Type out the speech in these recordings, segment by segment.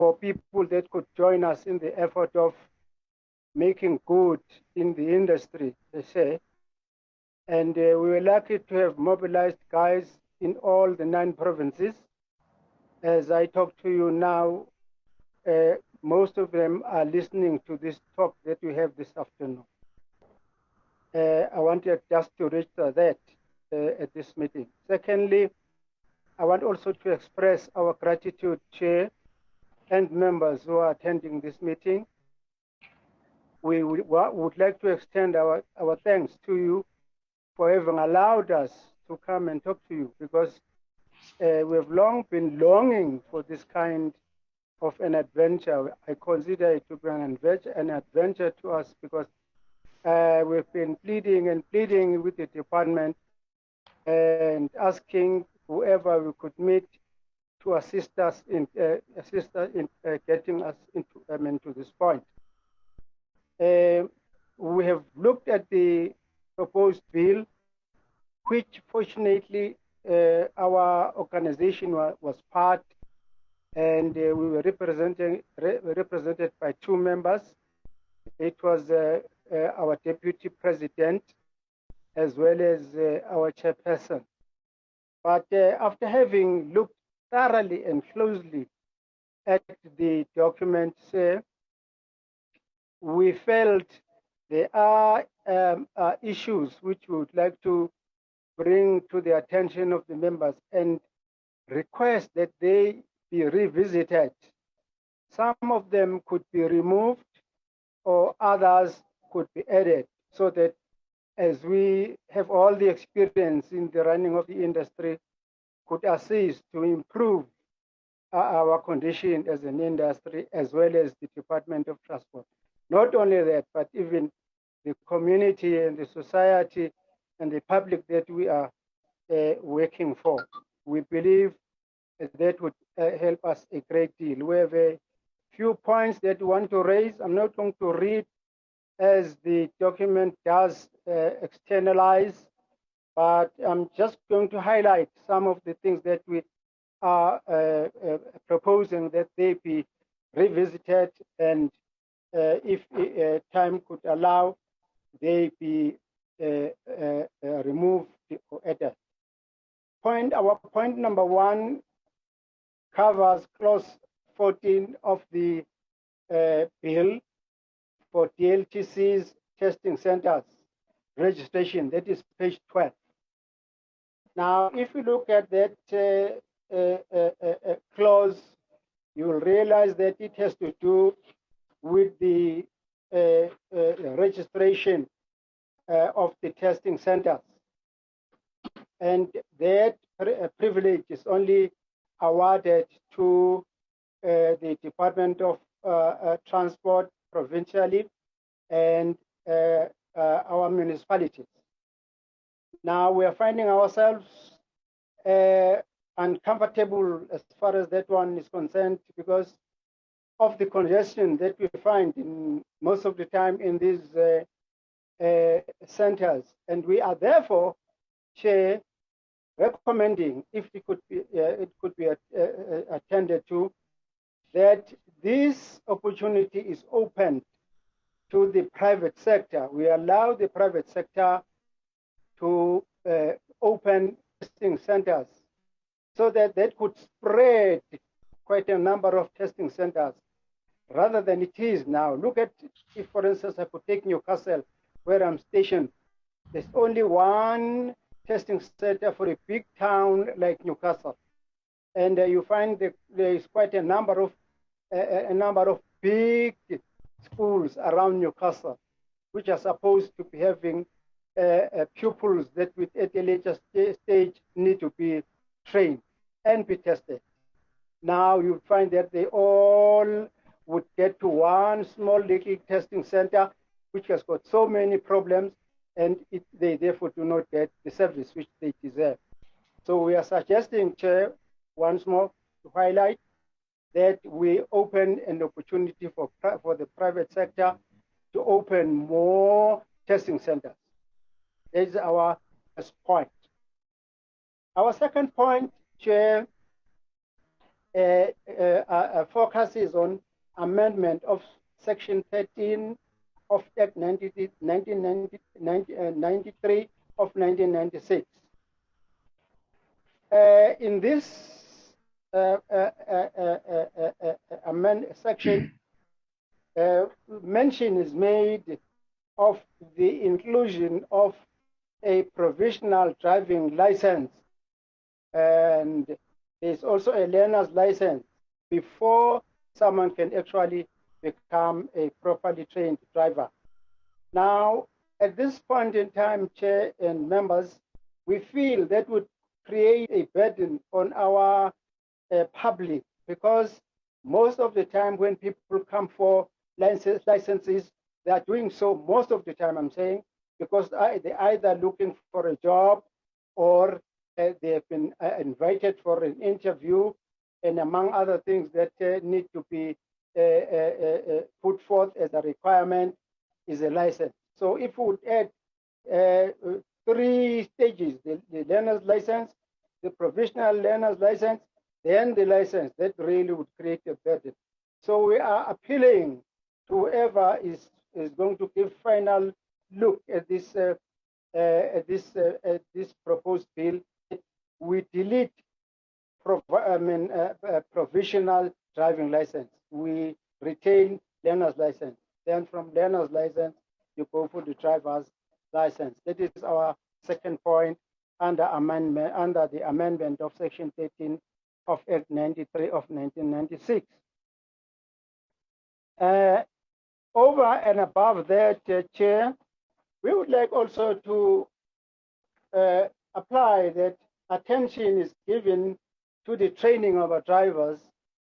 for people that could join us in the effort of making good in the industry, they say. And we were lucky to have mobilized guys in all the 9 provinces. As I talk to you now, most of them are listening to this talk that we have this afternoon. I wanted just to register that at this meeting. Secondly, I want also to express our gratitude, Chair, and members who are attending this meeting. We would like to extend our thanks to you for having allowed us to come and talk to you, because we have long been longing for this kind of an adventure. I consider it to be an adventure to us, because we've been pleading and pleading with the department and asking whoever we could meet to assist us in getting us into this point. We have looked at the proposed bill, which fortunately our organization was part, and we were represented by 2 members. It was our deputy president as well as our chairperson. But after having looked thoroughly and closely at the documents, we felt there are issues which we would like to bring to the attention of the members and request that they be revisited. Some of them could be removed or others could be added, so that as we have all the experience in the running of the industry, could assist to improve our condition as an industry, as well as the Department of Transport. Not only that, but even the community and the society and the public that we are working for. We believe that would help us a great deal. We have a few points that we want to raise. I'm not going to read as the document does externalize, but I'm just going to highlight some of the things that we are proposing that they be revisited, and if time could allow, they be removed or added. Our point number 1 covers clause 14 of the bill for DLTC's testing centers registration. That is page 12. Now, if you look at that clause, you will realize that it has to do with the registration of the testing centers. And that privilege is only awarded to the Department of Transport provincially and our municipalities. Now we are finding ourselves uncomfortable as far as that one is concerned, because of the congestion that we find in most of the time in these centers. And we are therefore, Chair, recommending, if it could be attended to, that this opportunity is open to the private sector. We allow the private sector to open testing centers, so that that could spread quite a number of testing centers rather than it is now. Look at, if for instance I could take Newcastle, where I'm stationed, there's only one testing center for a big town like Newcastle, and you find that there is quite a number of big schools around Newcastle, which are supposed to be having pupils that at a later stage need to be trained and be tested. Now you find that they all would get to one small little testing center, which has got so many problems, and they therefore do not get the service which they deserve. So we are suggesting, Chair, once more to highlight that we open an opportunity for the private sector to open more testing centers. That is our first point. Our second point, Chair, focuses on amendment of Section 13 of Act 1993 of 1996. In this section, mention is made of the inclusion of a provisional driving license, and there's also a learner's license before someone can actually become a properly trained driver. Now, at this point in time, Chair and members, we feel that would create a burden on our public, because most of the time when people come for licenses, they are doing so most of the time, I'm saying, because they're either looking for a job or they have been invited for an interview, and among other things that need to be put forth as a requirement is a license. So if we would add 3 stages, the learner's license, the provisional learner's license, then the license, that really would create a burden. So we are appealing to whoever is going to give final look at this this proposed bill. We delete provisional driving license. We retain learner's license. Then from learner's license, you go for the driver's license. That is our second point under the amendment of Section 13 of Act 93 of 1996. Over and above that, Chair, we would like also to apply that attention is given to the training of our drivers,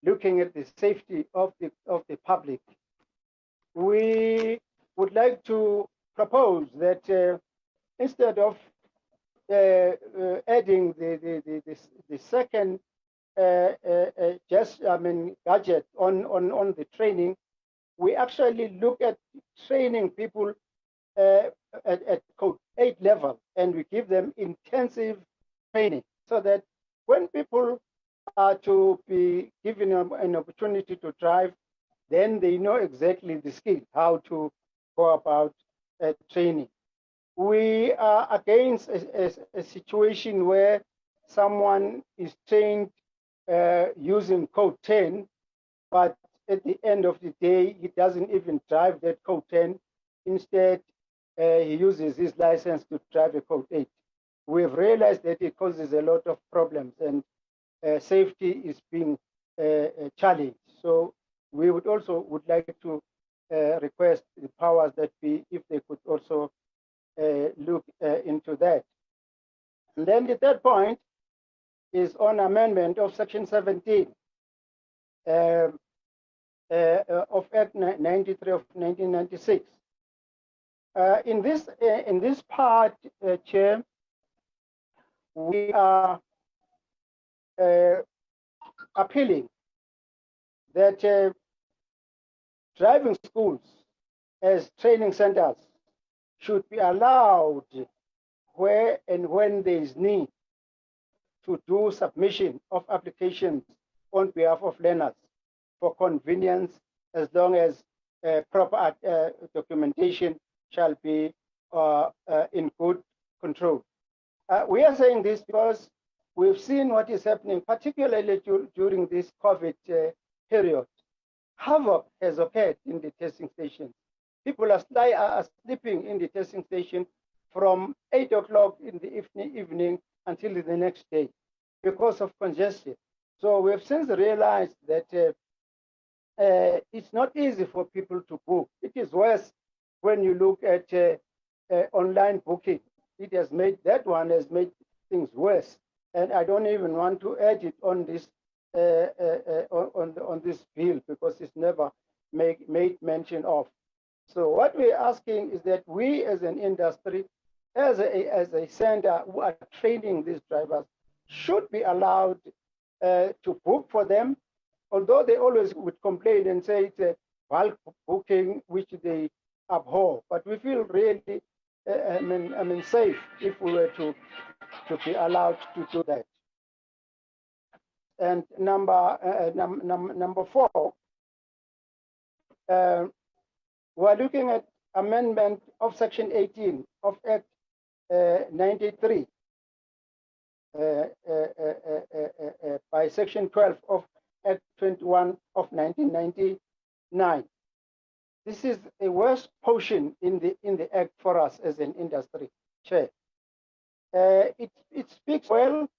looking at the safety of the public. We would like to propose that instead of adding the second gadget on the training, we actually look at training people at code 8 level, and we give them intensive training so that when people are to be given an opportunity to drive, then they know exactly the skill, how to go about training. We are against a situation where someone is trained using code 10, but at the end of the day, he doesn't even drive that code 10. Instead, he uses his license to drive a code 8. We've realized that it causes a lot of problems, and safety is being challenged. So we would like to request the powers that be, if they could also look into that. And then the third point is on amendment of Section 17 of Act 93 of 1996. In this part, Chair, we are appealing that driving schools as training centers should be allowed where and when there is need to do submission of applications on behalf of learners for convenience, as long as proper documentation shall be in good control. We are saying this because we've seen what is happening, particularly during this COVID period. Havoc has occurred in the testing stations. People are sleeping in the testing station from 8 o'clock in the evening until the next day because of congestion. So we've since realized that it's not easy for people to book. It is worse when you look at online booking. It has made things worse, and I don't even want to add it on this on this bill because it's never made mention of. So what we're asking is that we, as an industry, as a center who are training these drivers, should be allowed to book for them, although they always would complain and say it's a bulk booking which they abhor. But we feel really safe if we were to be allowed to do that. And number 4, we're looking at amendment of Section 18 of Act 93 by Section 12 of Act 21 of 1999. This is a worst portion in the Act for us as an industry, Chair. It speaks well,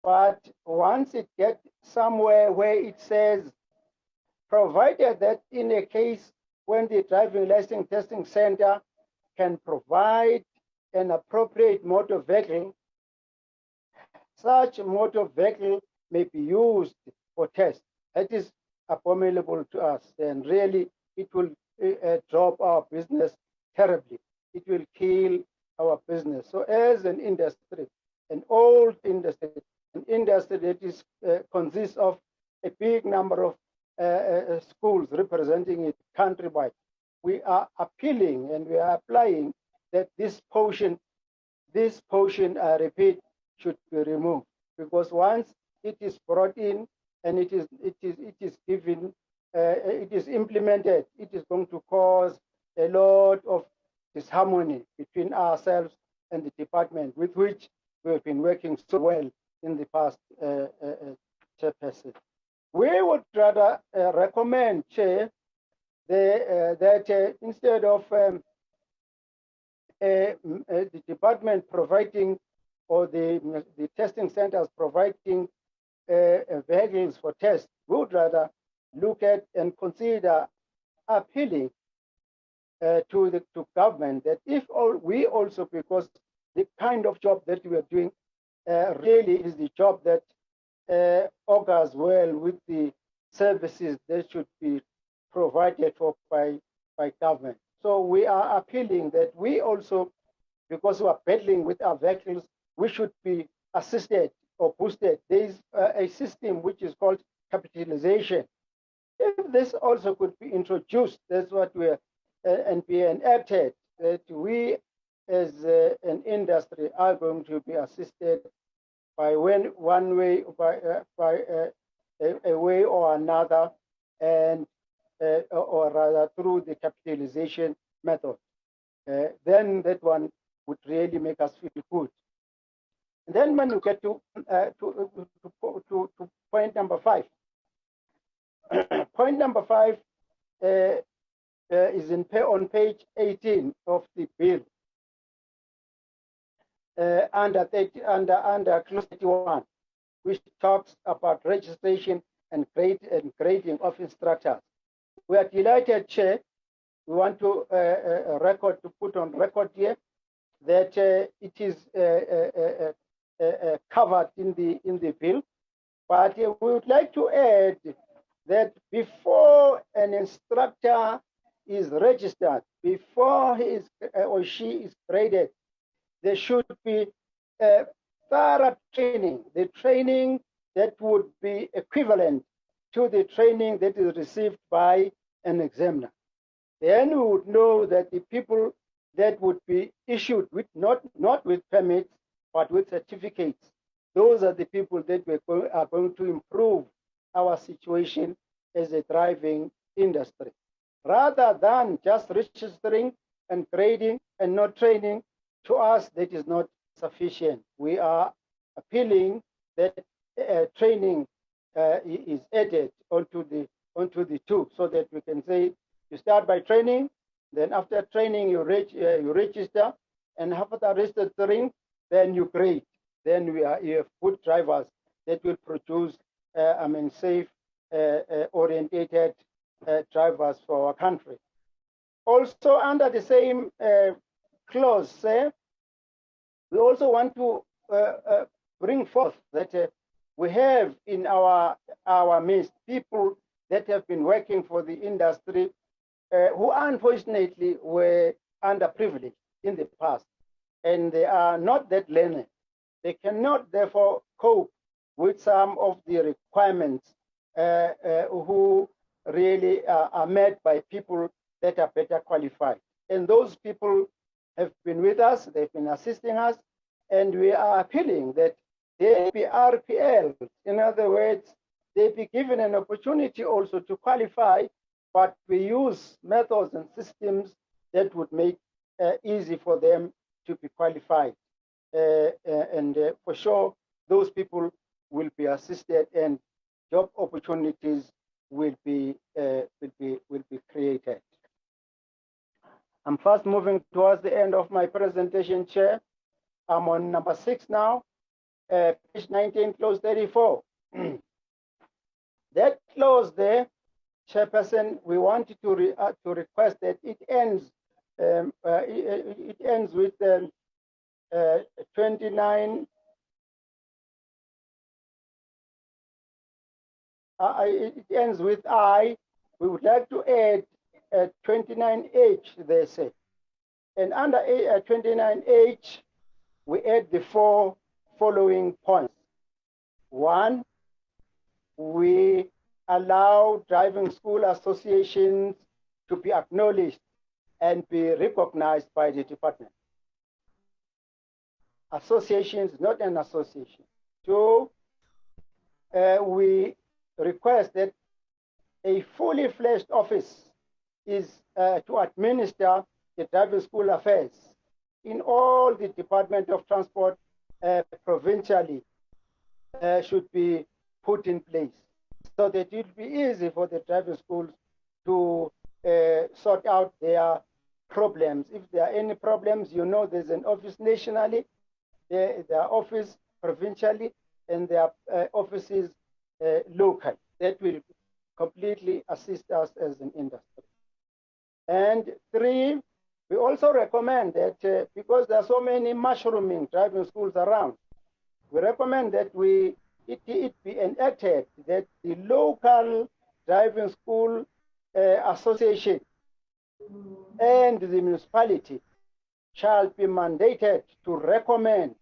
but once it gets somewhere where it says, provided that in a case when the driving license testing center can provide an appropriate motor vehicle, such motor vehicle may be used for tests. That is abominable to us, and really it will drop our business terribly. It will kill our business. So as an industry, an old industry, an industry that is consists of a big number of schools representing it countrywide, we are appealing and we are applying that this portion, I repeat, should be removed, because once it is brought in and it is given, it is implemented, it is going to cause a lot of disharmony between ourselves and the department with which we have been working so well in the past, Chairperson. We would rather recommend, Chair, that instead of the department providing, or the testing centers providing vehicles for tests, we would rather look at and consider appealing to government that if we also, because the kind of job that we are doing really is the job that augurs well with the services that should be provided for by government. So we are appealing that we also, because we are battling with our vehicles, we should be assisted or boosted. There is a system which is called capitalization. If this also could be introduced, that's what we are, and be enacted, that we as an industry are going to be assisted by a way or another, and or rather through the capitalization method. Then that one would really make us feel good. And then when you get to point number 5, point number 5 is on page 18 of the bill, under clause 31, which talks about registration and grading of instructors. We are delighted, Chair. We want to put on record here that it is covered in the bill, but we would like to add that before an instructor is registered, before he is or she is graded, there should be thorough training, the training that would be equivalent to the training that is received by an examiner. Then we would know that the people that would be issued with not with permits but with certificates, those are the people that are going to improve our situation as a driving industry. Rather than just registering and grading and not training, to us that is not sufficient. We are appealing that training is added onto the two, so that we can say you start by training, then after training you register, and after registering, then you grade. Then you have good drivers that will produce safe, orientated drivers for our country. Also, under the same clause, we also want to bring forth that we have in our midst people that have been working for the industry who unfortunately were underprivileged in the past, and they are not that learned. They cannot therefore cope with some of the requirements who really are met by people that are better qualified. And those people have been with us, they've been assisting us, and we are appealing that they be RPL. In other words, they be given an opportunity also to qualify, but we use methods and systems that would make easy for them to be qualified. And for sure, those people will be assisted and job opportunities will be created. I'm fast moving towards the end of my presentation, Chair. I'm on number 6 now, page 19, clause 34. That clause there, Chairperson, we wanted to request that it ends with 29. It ends with I. We would like to add 29H, they say. And under 29H, we add the 4 following points. 1, we allow driving school associations to be acknowledged and be recognized by the department. Associations, not an association. 2, we request that a fully fledged office is to administer the driving school affairs in all the Department of Transport provincially should be put in place so that it will be easy for the driving schools to sort out their problems. If there are any problems, you know there's an office nationally, there are office provincially, and there are offices local that will completely assist us as an industry. And 3, we also recommend that because there are so many mushrooming driving schools around, we recommend that it be enacted that the local driving school association and the municipality shall be mandated to recommend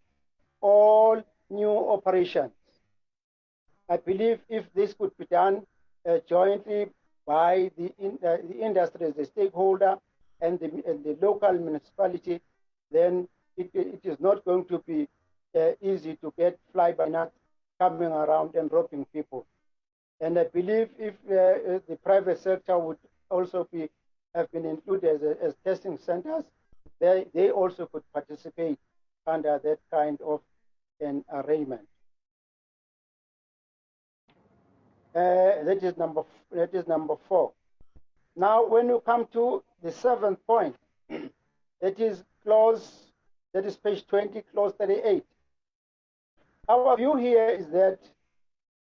all new operations. I believe if this could be done jointly by the industry as a stakeholder and the local municipality, then it is not going to be easy to get fly-by-night coming around and robbing people. And I believe if the private sector would also have been included as testing centers, they also could participate under that kind of an arrangement. That is number 4. Now, when you come to the 7th point, that is page 20, clause 38. Our view here is that,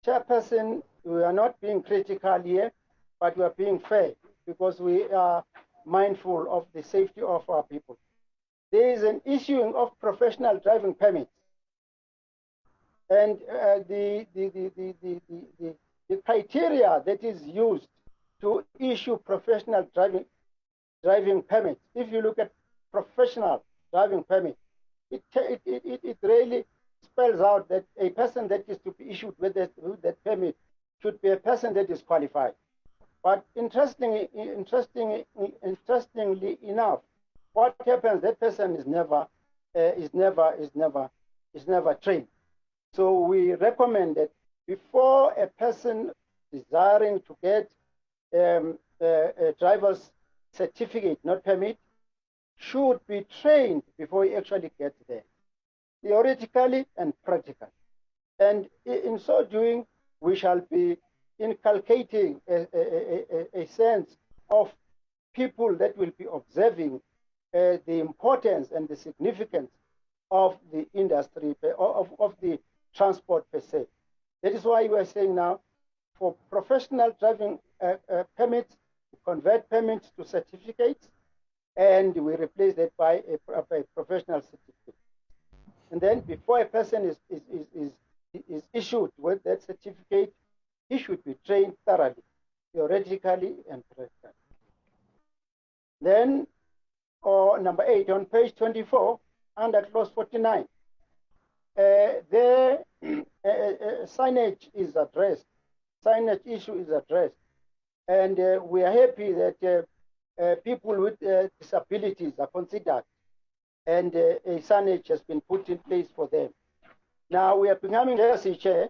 Chairperson, we are not being critical here, but we are being fair because we are mindful of the safety of our people. There is an issuing of professional driving permits, and the criteria that is used to issue professional driving permits. If you look at professional driving permit, it really spells out that a person that is to be issued with that permit should be a person that is qualified. But interestingly enough, what happens? That person is never trained. So we recommend that before a person desiring to get a driver's certificate, not permit, should be trained before he actually gets there, theoretically and practically. And in so doing, we shall be inculcating a sense of people that will be observing the importance and the significance of the industry, of the transport per se. That is why we are saying now, for professional driving permits, we convert permits to certificates, and we replace that by a professional certificate. And then before a person is issued with that certificate, he should be trained thoroughly, theoretically and practically. Then, number 8, on page 24, under clause 49, the signage is addressed. Signage issue is addressed. And we are happy that people with disabilities are considered, and a signage has been put in place for them. Now we are becoming legacy, Chair,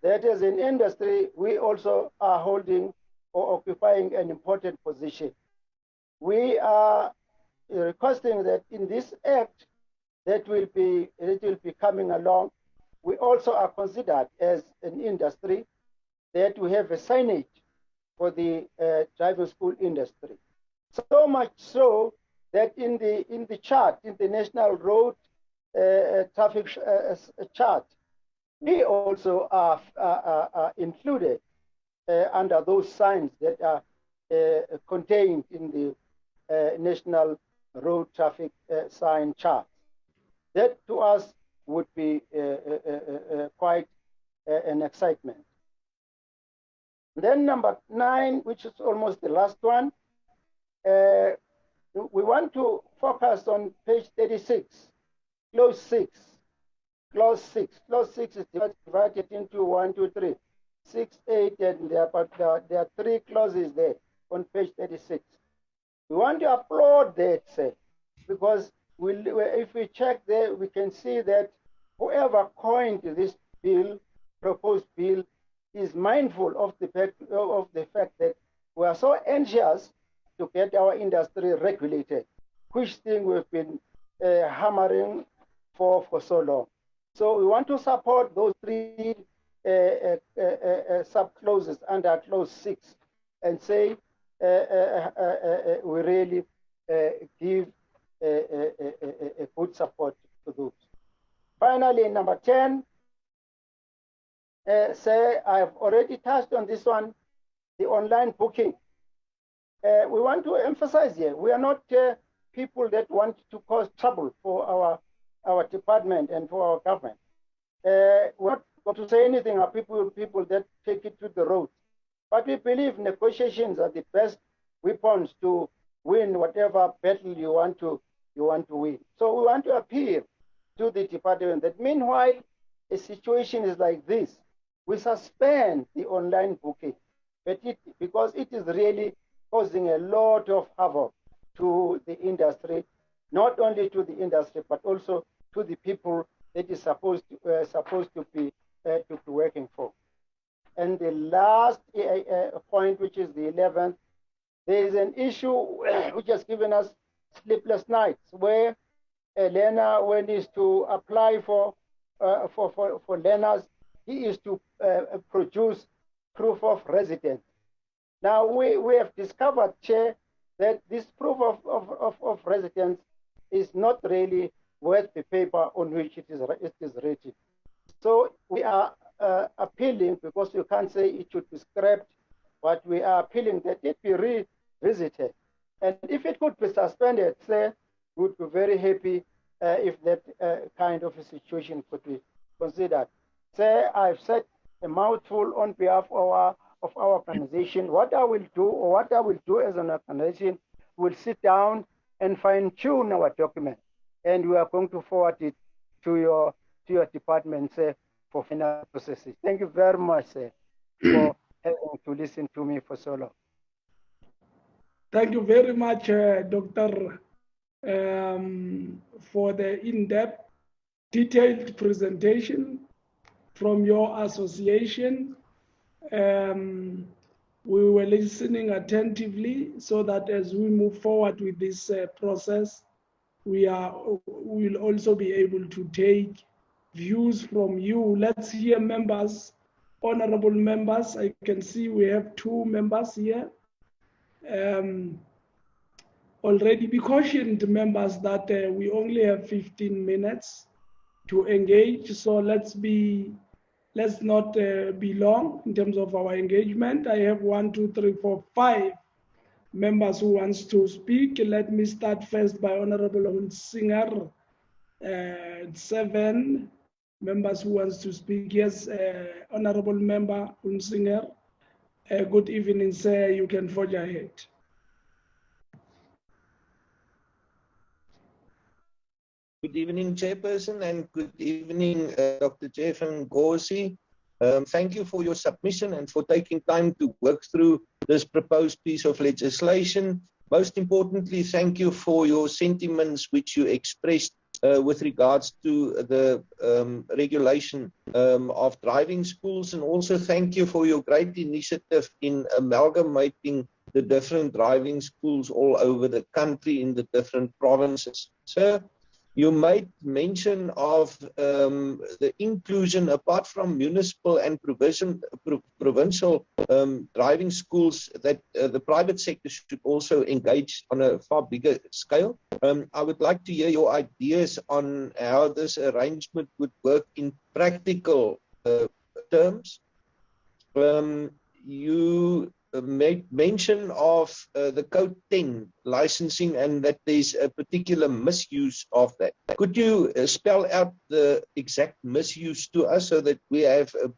that as an industry, we also are holding or occupying an important position. We are requesting that in this act that will be coming along, we also are considered as an industry that we have a signage for the driving school industry. So much so that in the chart, in the National Road Traffic chart, we also are included under those signs that are contained in the National Road Traffic Sign chart. That to us would be quite an excitement. Then number 9, which is almost the last one, we want to focus on page 36, clause 6. Clause 6. Clause 6 is divided into 1, 2, 3, 6, 8, and there are 3 clauses there on page 36. We want to applaud that, say, because if we check there, we can see that whoever coined this bill, proposed bill, is mindful of the fact that we are so anxious to get our industry regulated, which thing we've been hammering for so long. So we want to support those 3 sub-clauses under clause 6 and say we really give a good support to those. Finally, number 10, say I've already touched on this one, the online booking. We want to emphasize here, we are not people that want to cause trouble for our department and for our government. We're not going to say anything about people that take it to the road. But we believe negotiations are the best weapons to win whatever battle you want to win. So we want to appeal to the department that meanwhile a situation is like this, we suspend the online booking, because it is really causing a lot of havoc to the industry, not only to the industry but also to the people that is supposed to be working for. And the last point, which is the 11th, there is an issue which has given us sleepless nights, where a learner, when he is to apply for learners, he is to produce proof of residence. Now we have discovered, Chair, that this proof of residence is not really worth the paper on which it is written. So we are appealing, because you can't say it should be scrapped, but we are appealing that it be revisited. And if it could be suspended, say, we would be very happy if that kind of a situation could be considered. Say, I've said a mouthful on behalf of our organization. What I will do as an organization, we'll sit down and fine-tune our document, and we are going to forward it to your department, say, for final processes. Thank you very much, sir, for having to listen to me for so long. Thank you very much, Doctor, for the in-depth, detailed presentation from your association. We were listening attentively so that as we move forward with this process, we will also be able to take views from you. Let's hear members, honorable members. I can see we have 2 members here. Already be cautioned, members, that we only have 15 minutes to engage. So let's not be long in terms of our engagement. I have 1, 2, 3, 4, 5 members who wants to speak. Let me start first by Honorable Hunsinger. 7 members who wants to speak. Yes, Honorable Member Hunsinger. Good evening, sir. You can forge ahead. Good evening, Chairperson, and good evening, Dr. Jeff Ngozi. Thank you for your submission and for taking time to work through this proposed piece of legislation. Most importantly, thank you for your sentiments which you expressed with regards to the regulation of driving schools, and also thank you for your great initiative in amalgamating the different driving schools all over the country in the different provinces. Sir, you made mention of the inclusion, apart from municipal and provincial driving schools, that the private sector should also engage on a far bigger scale. I would like to hear your ideas on how this arrangement would work in practical terms. You made mention of the Code 10 licensing and that there's a particular misuse of that. Could you spell out the exact misuse to us so that we have a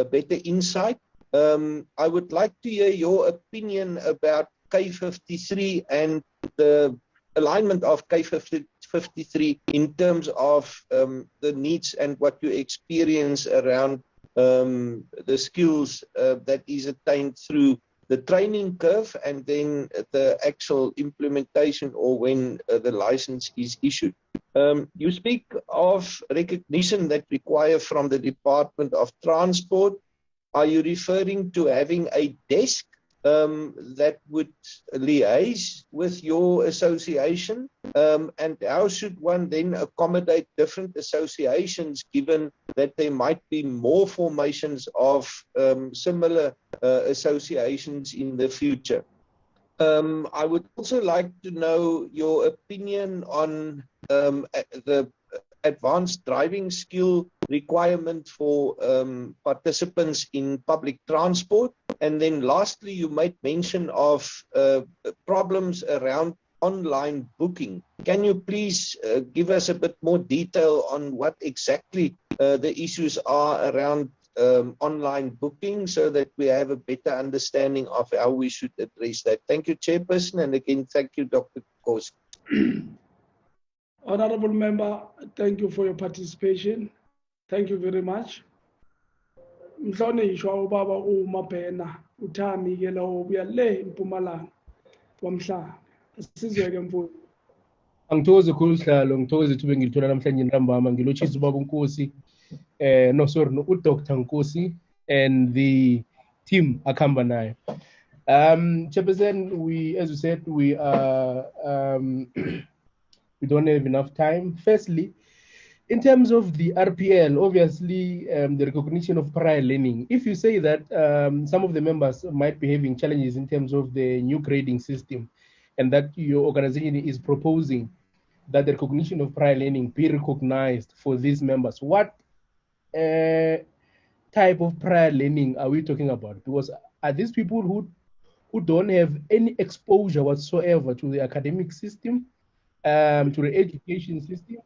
better insight? I would like to hear your opinion about K53 and the alignment of K53 in terms of the needs and what you experience around the skills that is attained through the training curve and then the actual implementation or when the license is issued. You speak of recognition that require from the Department of Transport. Are you referring to having a desk that would liaise with your association? And how should one then accommodate different associations given that there might be more formations of similar associations in the future? I would also like to know your opinion on the advanced driving skill requirement for participants in public transport. And then lastly, you made mention of problems around online booking. Can you please give us a bit more detail on what exactly the issues are around online booking so that we have a better understanding of how we should address that? Thank you, Chairperson, and again, thank you, Dr. Kosi. Honorable Member, thank you for your participation. Thank you very much. Mhlonishwa ubaba uMabhena uthami ke lo ubuya le eMpumalanga kwamhlanga. Sizweke mfowethu. Angithokoze khulu sihlalo, ngithokoze ithuba engilithola namhlanje ntambama ngilotshisa ubaba uNkosi uDr. Nkosi and the team akhamba nayo. Chairperson, as you said, we don't have enough time. Firstly, in terms of the RPL, obviously the recognition of prior learning, if you say that some of the members might be having challenges in terms of the new grading system and that your organization is proposing that the recognition of prior learning be recognized for these members, what type of prior learning are we talking about? Because are these people who don't have any exposure whatsoever to the academic system, to the education system,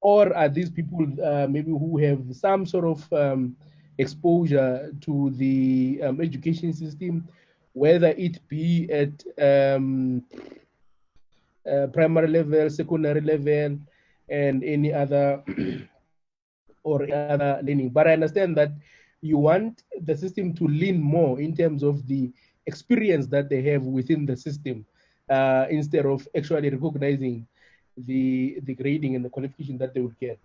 or are these people maybe who have some sort of exposure to the education system, whether it be at primary level, secondary level, and any other or other learning? But I understand that you want the system to lean more in terms of the experience that they have within the system, instead of actually recognizing the grading and the qualification that they would get.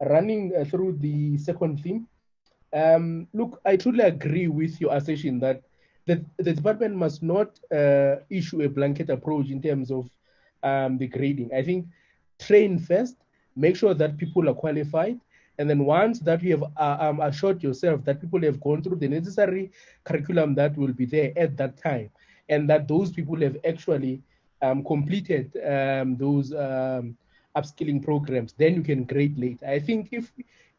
Running through the second theme, look, I truly agree with your assertion that the department must not issue a blanket approach in terms of the grading. I think train first, make sure that people are qualified, and then once that you have assured yourself that people have gone through the necessary curriculum that will be there at that time, and that those people have actually completed those upskilling programs, then you can grade late. I think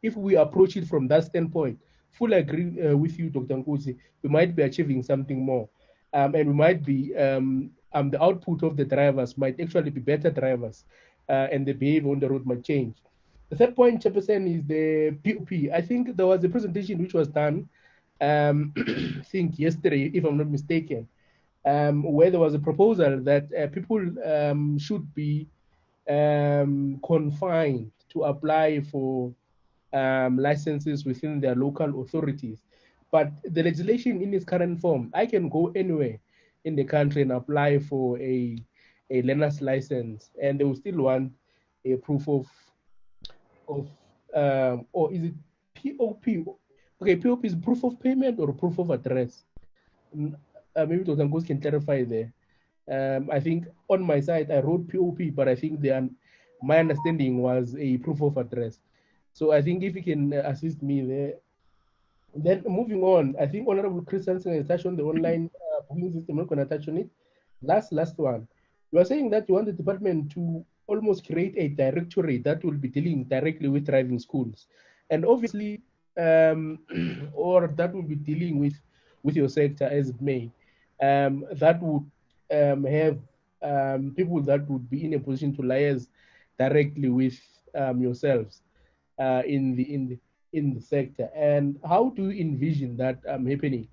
if we approach it from that standpoint, fully agree with you, Dr. Nkosi, we might be achieving something more, and we might be the output of the drivers might actually be better drivers, and the behavior on the road might change. The third point, Chairperson, is the POP. I think there was a presentation which was done, I think yesterday, if I'm not mistaken, where there was a proposal that people should be confined to apply for licenses within their local authorities. But the legislation in its current form, I can go anywhere in the country and apply for a learner's license, and they will still want a proof of or is it POP? Okay, POP is proof of payment or proof of address. Maybe Dr. Ngos can clarify there. I think on my side I wrote POP, but I think my understanding was a proof of address. So I think if you can assist me there. Then moving on, I think Honorable Christensen has touched on the online booking system. I'm not going to touch on it. Last one. You are saying that you want the department to almost create a directorate that will be dealing directly with driving schools, and obviously, or that will be dealing with your sector as it may. That would have people that would be in a position to liaise directly with yourselves in the sector. And how do you envision that happening?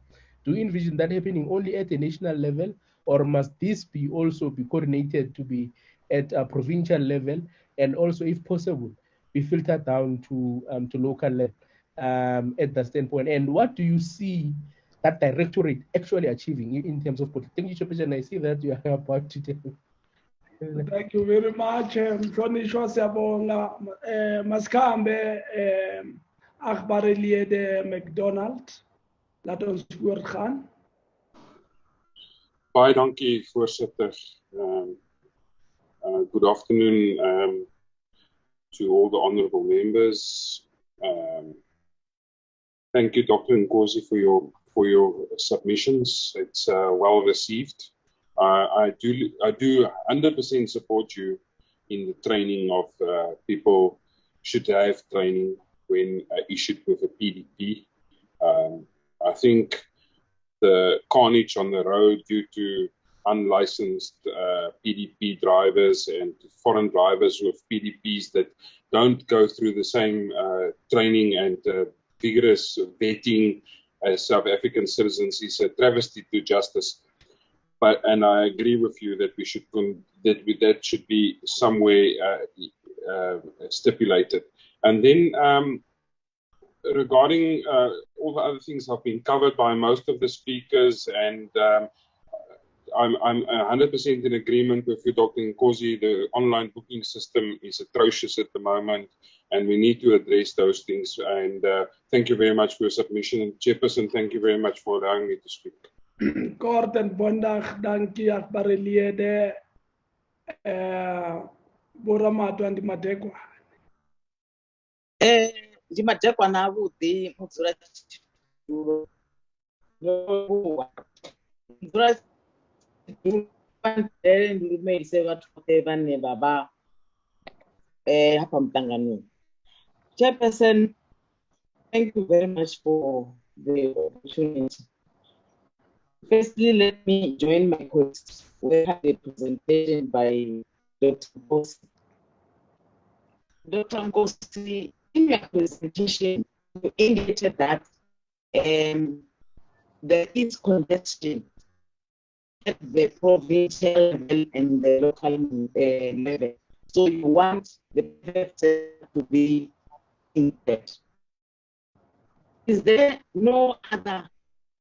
Do you envision that happening only at a national level, or must this be also be coordinated to be at a provincial level, and also, if possible, be filtered down to local level at that standpoint? And what do you see that directorate actually achieving in terms of politics? Thank you, Chairperson. I see that you are about to tell. Thank you very much. Mhlonishwa siyabonga. Masikhambe akhbarelie de McDonald. Laat ons voortgaan. Baie dankie, voorsitter. Good afternoon to all the honourable members. Thank you, Dr. Nkosi, for your submissions. It's well received. I do 100% support you in the training of people should have training when issued with a PDP. I think the carnage on the road due to unlicensed PDP drivers and foreign drivers with PDPs that don't go through the same training and vigorous vetting as South African citizens is a travesty to justice. And I agree with you that that should be some way stipulated. And then regarding all the other things have been covered by most of the speakers, and I'm 100% in agreement with you, Dr. Nkosi. The online booking system is atrocious at the moment, and we need to address those things. And thank you very much for your submission. And Chairperson, thank you very much for allowing me to speak. Kort en bondag, dankie akhbarelie de Boramatwa and Madekwa. Ndimadekwa na vhuḓi mudzulatshidulo mudzulatshidulo ndi lumelise vhathu vhoṱhe vhane vha vha hafha muṱanganoni. Chairperson, thank you very much for the opportunity. Firstly, let me join my colleagues. We had a presentation by Dr. Nkosi. Dr. Nkosi, in your presentation, you indicated that there is congestion at the provincial level and the local level. So you want the private sector to be included. Is there no other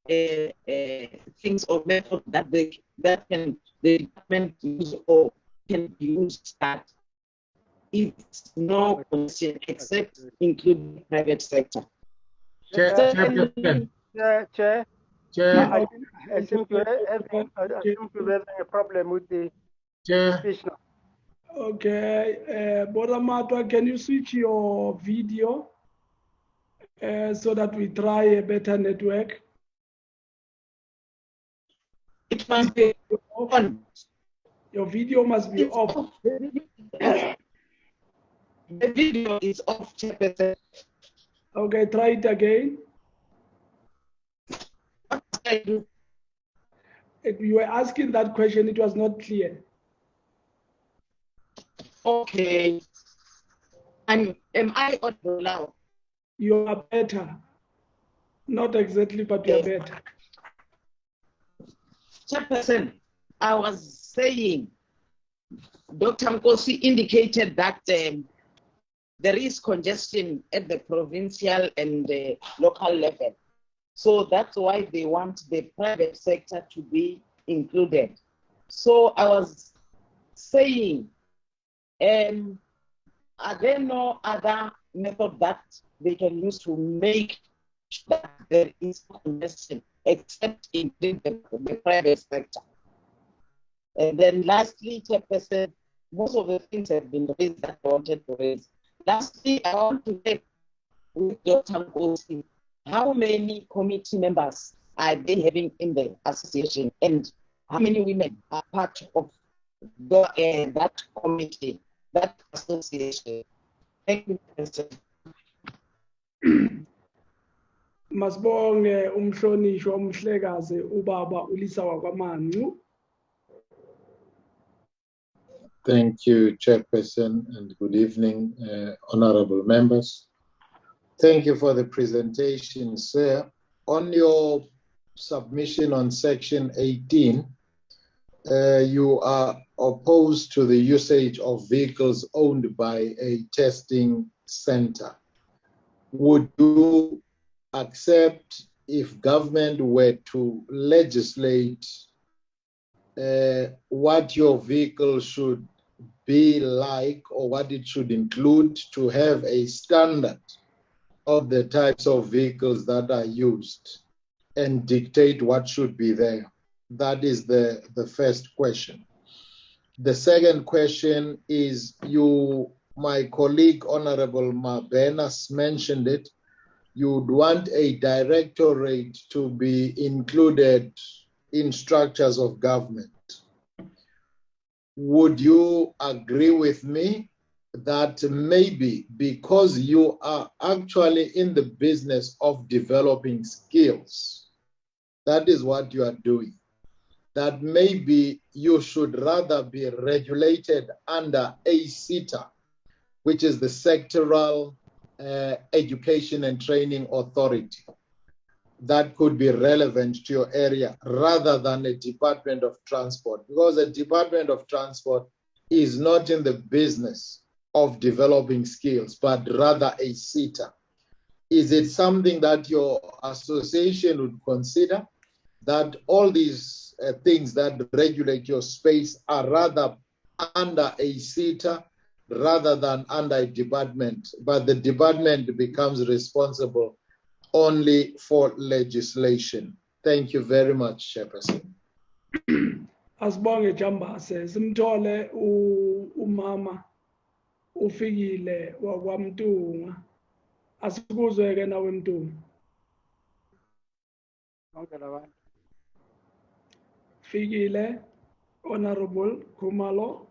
things or method that the department use or can use that it's no condition except including private sector? Chair. I seem to be having a problem with the speech now. Okay, Boramatwa, can you switch your video so that we try a better network? It must be on. Your video must be off. The video is off, Chairperson. Okay, try it again. What can I do? If you were asking that question, it was not clear. Okay. Am I audible now? You are better. Not exactly, but you are better. Chairperson, I was saying, Dr. Nkosi indicated that there is congestion at the provincial and the local level. So that's why they want the private sector to be included. So I was saying, are there no other method that they can use to make sure that there is congestion except in the private sector? And then lastly, Chairperson, most of the things have been raised that I wanted to raise. Lastly, I want to check with Dr. Ngozi, how many committee members are they having in the association, and how many women are part of that committee, that association? Thank you, President. Masibonge umhlonishwa umhlekazi ubaba uLisa wakwaMancu. Thank you, Chairperson, and good evening, honorable members. Thank you for the presentation, sir. On your submission on section 18, you are opposed to the usage of vehicles owned by a testing center. Would you accept if government were to legislate what your vehicle should be like or what it should include, to have a standard of the types of vehicles that are used and dictate what should be there? That is the first question. The second question is, my colleague Honorable Mabenas mentioned it, you'd want a directorate to be included in structures of government. Would you agree with me that maybe because you are actually in the business of developing skills, that is what you are doing, that maybe you should rather be regulated under ACETA, which is the Sectoral Education and Training Authority, that could be relevant to your area, rather than a Department of Transport, because a Department of Transport is not in the business of developing skills, but rather a CETA. Is it something that your association would consider, that all these things that regulate your space are rather under a CETA rather than under a department, but the department becomes responsible only for legislation? Thank you very much, Chairperson. Asibonge Jambase, simthole umama ufikile wakwaMtunga. Asikuzweke nawe Mtunga. Fikile, Honorable Khumalo.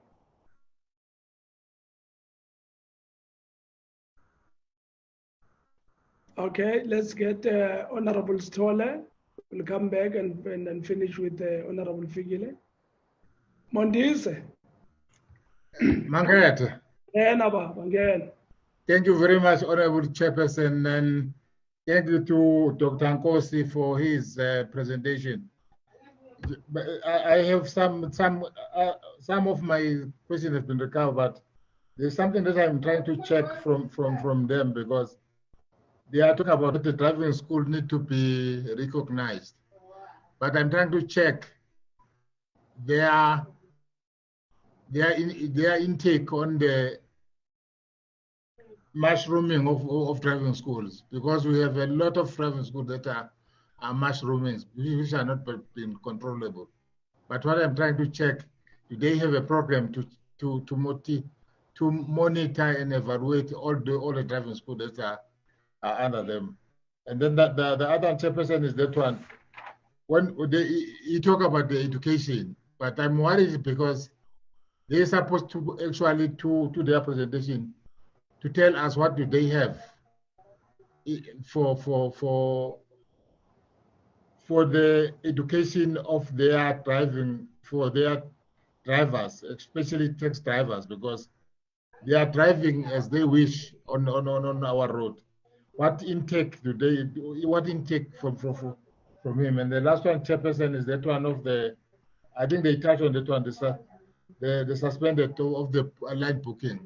Okay, let's get Honorable Stolle. We'll come back and then finish with Honorable Figile. Mondise. Mangete. Thank you very much, Honorable Chairperson, and thank you to Dr. Nkosi for his presentation. But I have some of my questions have been recovered, but there's something that I'm trying to check from them, because they are talking about the driving school need to be recognized. But I'm trying to check their intake on the mushrooming of driving schools, because we have a lot of driving schools that are mushrooming, which are not being controllable. But what I'm trying to check, do they have a program to monitor and evaluate all the driving schools that are under them? And then the other Chairperson is that one. When you talk about the education, but I'm worried because they're supposed to actually to their presentation to tell us what do they have for the education of their driving, for their drivers, especially taxi drivers, because they are driving as they wish on our road. What intake do they? What intake from him? And the last one, Chairperson, is that one of the. I think they touched on that one. The suspended of the line booking.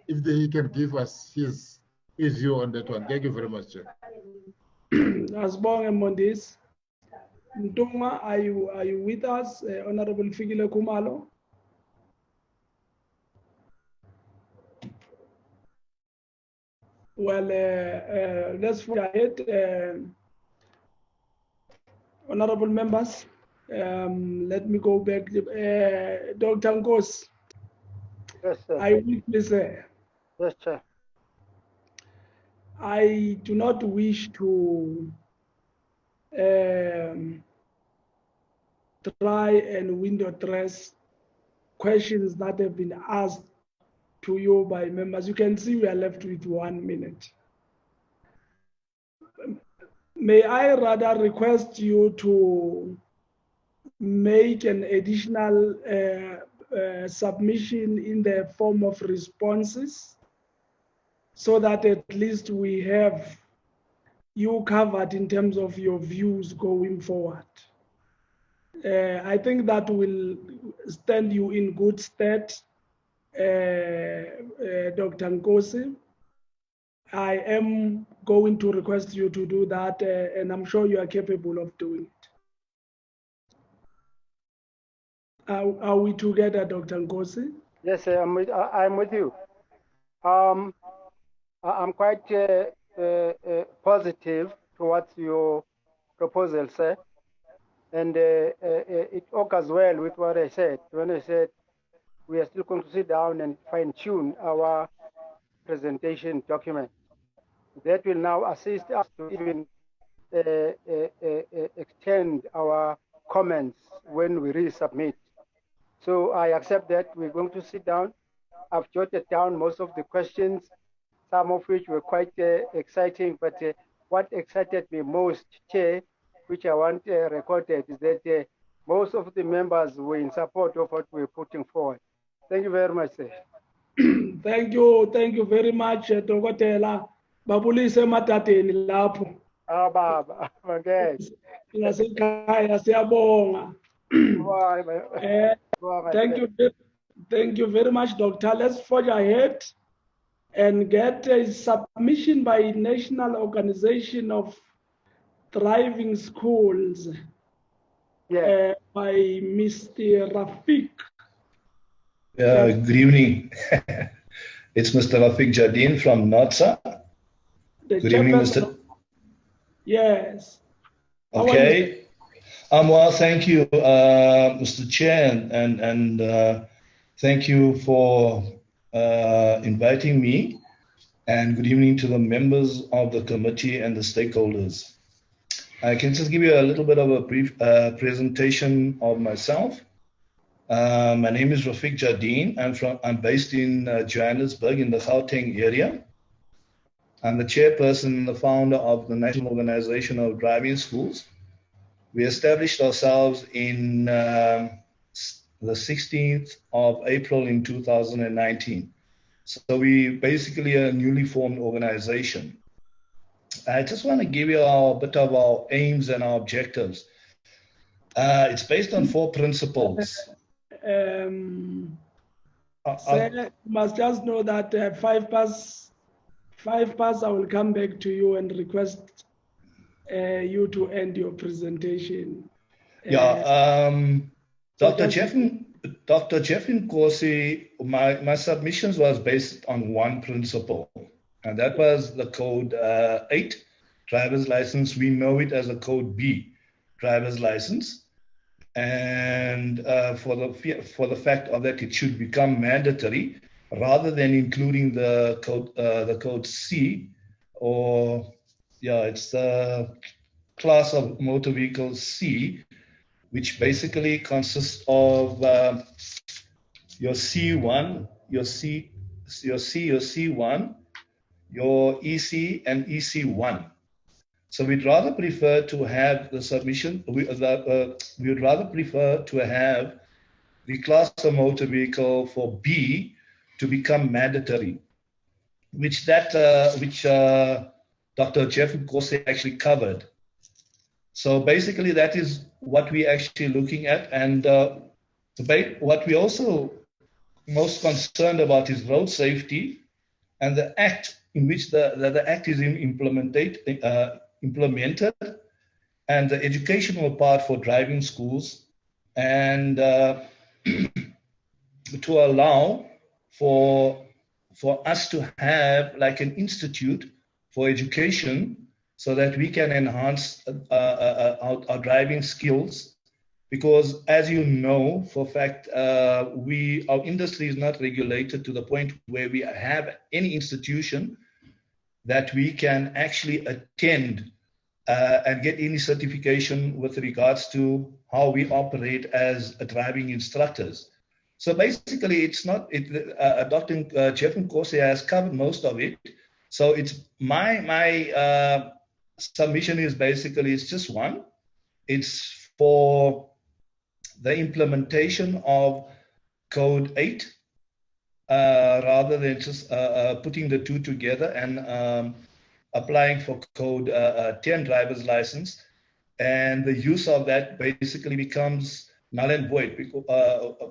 If he can give us his view on that one. Thank you very much, Chair. Asibonge Mondisi. Mtunga, are you with us, Honorable Figile Khumalo? Well, let's go ahead. Honorable members, let me go back. Dr. Nkos, Yes, sir. I will say, Yes, Chair. I do not wish to try and window dress questions that have been asked to you by members. You can see we are left with 1 minute. May I rather request you to make an additional submission in the form of responses so that at least we have you covered in terms of your views going forward. I think that will stand you in good stead, Dr. Nkosi. I am going to request you to do that, and I'm sure you are capable of doing it. Are we together, Dr. Nkosi? Yes, sir. I'm with you. I'm quite positive towards your proposal, sir. And it occurs well with what I said. When I said we are still going to sit down and fine-tune our presentation document. That will now assist us to even extend our comments when we resubmit. So I accept that we're going to sit down. I've jotted down most of the questions, some of which were quite exciting, but what excited me most, Chair, which I want recorded, is that most of the members were in support of what we're putting forward. Thank you very much, sir. Thank you very much, Dokotela. Babulise matateni lapho. Baba, okay. Nasekhaya siyabonga. Thank you very much, Doctor. Let's forge ahead and get a submission by National Organization of Driving Schools by Mr. Rafiq. Good evening. It's Mr. Rafiq Jardine from NOTSA. Good evening, Mr. Yes. Okay. Well, thank you, Mr. Chair, and thank you for inviting me, and good evening to the members of the committee and the stakeholders. I can just give you a little bit of a brief presentation of myself. My name is Rafiq Jardine. I'm based in Johannesburg in the Gauteng area. I'm the chairperson and the founder of the National Organization of Driving Schools. We established ourselves in the 16th of April in 2019. So we basically a newly formed organization. I just want to give you a bit of our aims and our objectives. It's based on 4 principles. Sir, you must just know that 5 past, I will come back to you and request you to end your presentation. Dr. Jeffin Nkosi, my submissions was based on 1 principle, and that was the code 8, driver's license. We know it as a code B, driver's license. And for the fact of that, it should become mandatory rather than including the code C, or it's the class of motor vehicle C, which basically consists of your C1, your C1, your EC, and EC1. So we'd rather prefer to have the submission. We would rather prefer to have the class of motor vehicle for B to become mandatory, which Dr. Jeff Nkosi actually covered. So basically, that is what we're actually looking at, and what we also most concerned about is road safety and the act in which the act is implemented, and the educational part for driving schools, and to allow for for us to have like an institute for education so that we can enhance our driving skills. Because as you know, for a fact, our industry is not regulated to the point where we have any institution that we can actually attend and get any certification with regards to how we operate as driving instructors. So basically, it's not. Dr. Jeff Nkosi has covered most of it. So it's my submission is basically it's just one. It's for the implementation of Code 8 rather than just putting the two together and applying for Code 10 driver's license. And the use of that basically becomes null and void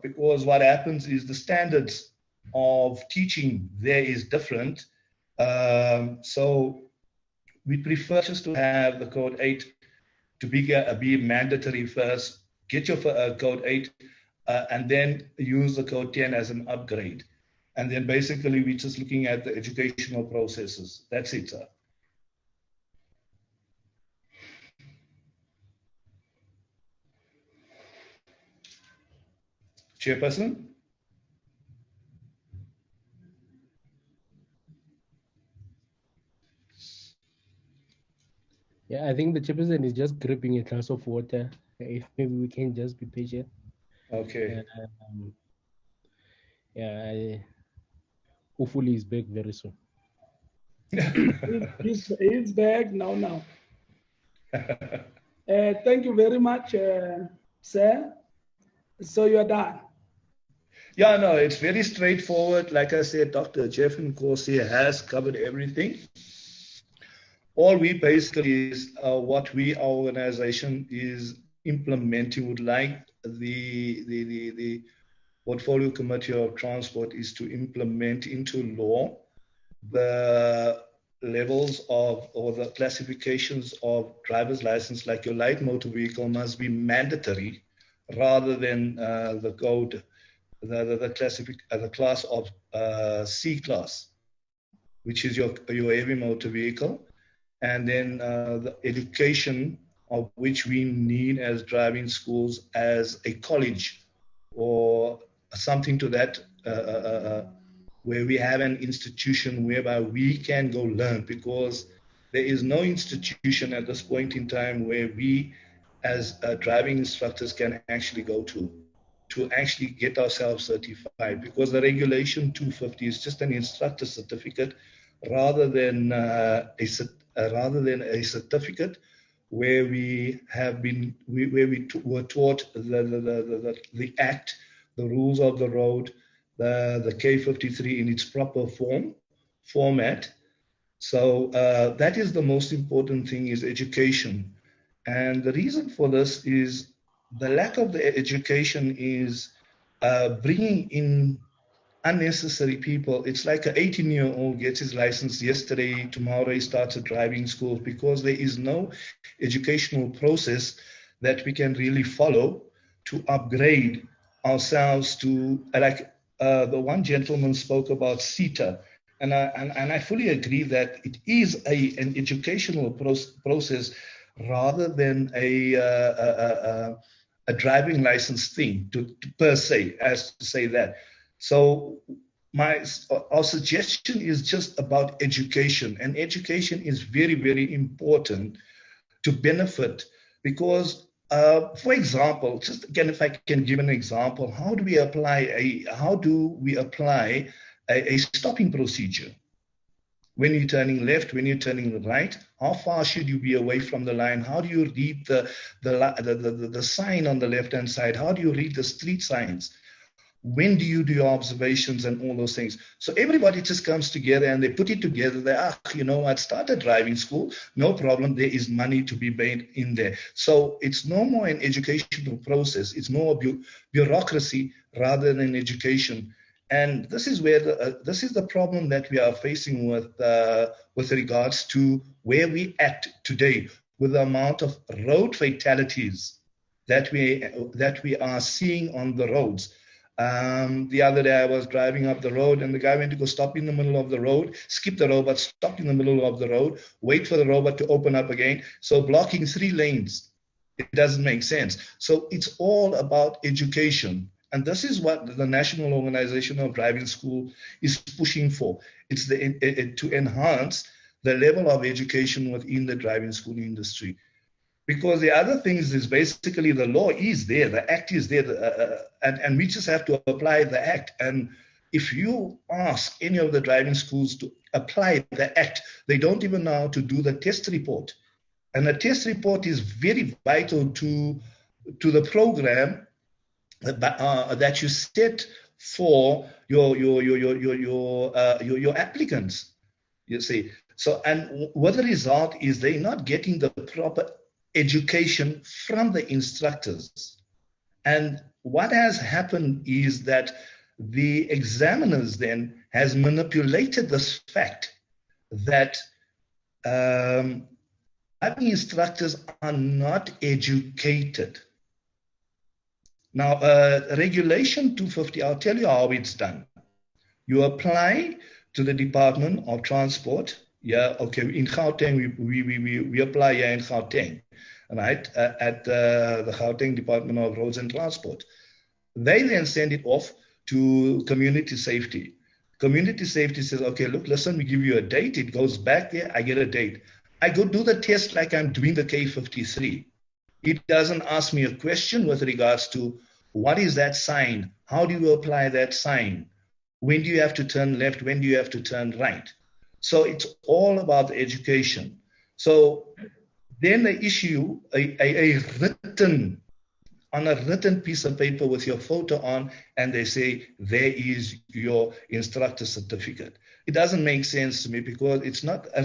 because what happens is the standards of teaching there is different. So we prefer just to have the Code 8 to be mandatory first, get your Code 8, and then use the Code 10 as an upgrade. And then basically we're just looking at the educational processes. That's it, sir. Chairperson? Yeah, I think the chairperson is just gripping a glass of water. If maybe we can just be patient. Okay. Hopefully he's back very soon. He's back now. Thank you very much, sir. So you're done. Yeah, no, it's very straightforward. Like I said, Dr. Jeff Nkosi has covered everything. All we basically is what our organization is implementing, would like the Portfolio Committee of Transport is to implement into law the levels of or the classifications of driver's license, like your light motor vehicle must be mandatory rather than the code, the class of C class, which is your heavy motor vehicle. And then the education of which we need as driving schools as a college or something to that, where we have an institution whereby we can go learn, because there is no institution at this point in time where we as driving instructors can actually go to actually get ourselves certified, because the regulation 250 is just an instructor certificate rather than a certificate where we have been were taught the act, the rules of the road, the K53 in its proper format. So that is the most important thing, is education. And the reason for this is the lack of the education is bringing in unnecessary people. It's like an 18-year-old gets his license yesterday, tomorrow he starts a driving school, because there is no educational process that we can really follow to upgrade ourselves to, like the one gentleman spoke about CETA, and I fully agree that it is an educational process rather than a driving license thing to per se, as to say that. So our suggestion is just about education, and education is very, very important to benefit, because for example, just again, if I can give an example, how do we apply a stopping procedure? When you're turning left, when you're turning right, how far should you be away from the line? How do you read the sign on the left-hand side? How do you read the street signs? When do you do your observations and all those things? So everybody just comes together and they put it together. They I'd start a driving school. No problem. There is money to be made in there. So it's no more an educational process. It's more bureaucracy rather than education. And this is where this is the problem that we are facing with regards to where we at today, with the amount of road fatalities that we are seeing on the roads. The other day I was driving up the road and the guy went to go stop in the middle of the road, skip the robot, stop in the middle of the road, wait for the robot to open up again. So blocking 3 lanes, it doesn't make sense. So it's all about education. And this is what the National Organization of Driving School is pushing for. It's to enhance the level of education within the driving school industry. Because the other things is basically the law is there, the act is there, and we just have to apply the act. And if you ask any of the driving schools to apply the act, they don't even know how to do the test report. And the test report is very vital to the program that you set for your applicants. You see. So, and what the result is, they're not getting the proper education from the instructors. And what has happened is that the examiners then has manipulated this fact that driving instructors are not educated. Now, Regulation 250, I'll tell you how it's done. You apply to the Department of Transport. Yeah, okay, in Gauteng, we apply here in Gauteng. Right, at the Gauteng Department of Roads and Transport. They then send it off to Community Safety. Community Safety says, okay, look, listen, we give you a date. It goes back there. I get a date. I go do the test like I'm doing the K53. It doesn't ask me a question with regards to what is that sign? How do you apply that sign? When do you have to turn left? When do you have to turn right? So it's all about education. So then they issue a written, on a written piece of paper with your photo on, and they say, there is your instructor certificate. It doesn't make sense to me because it's not a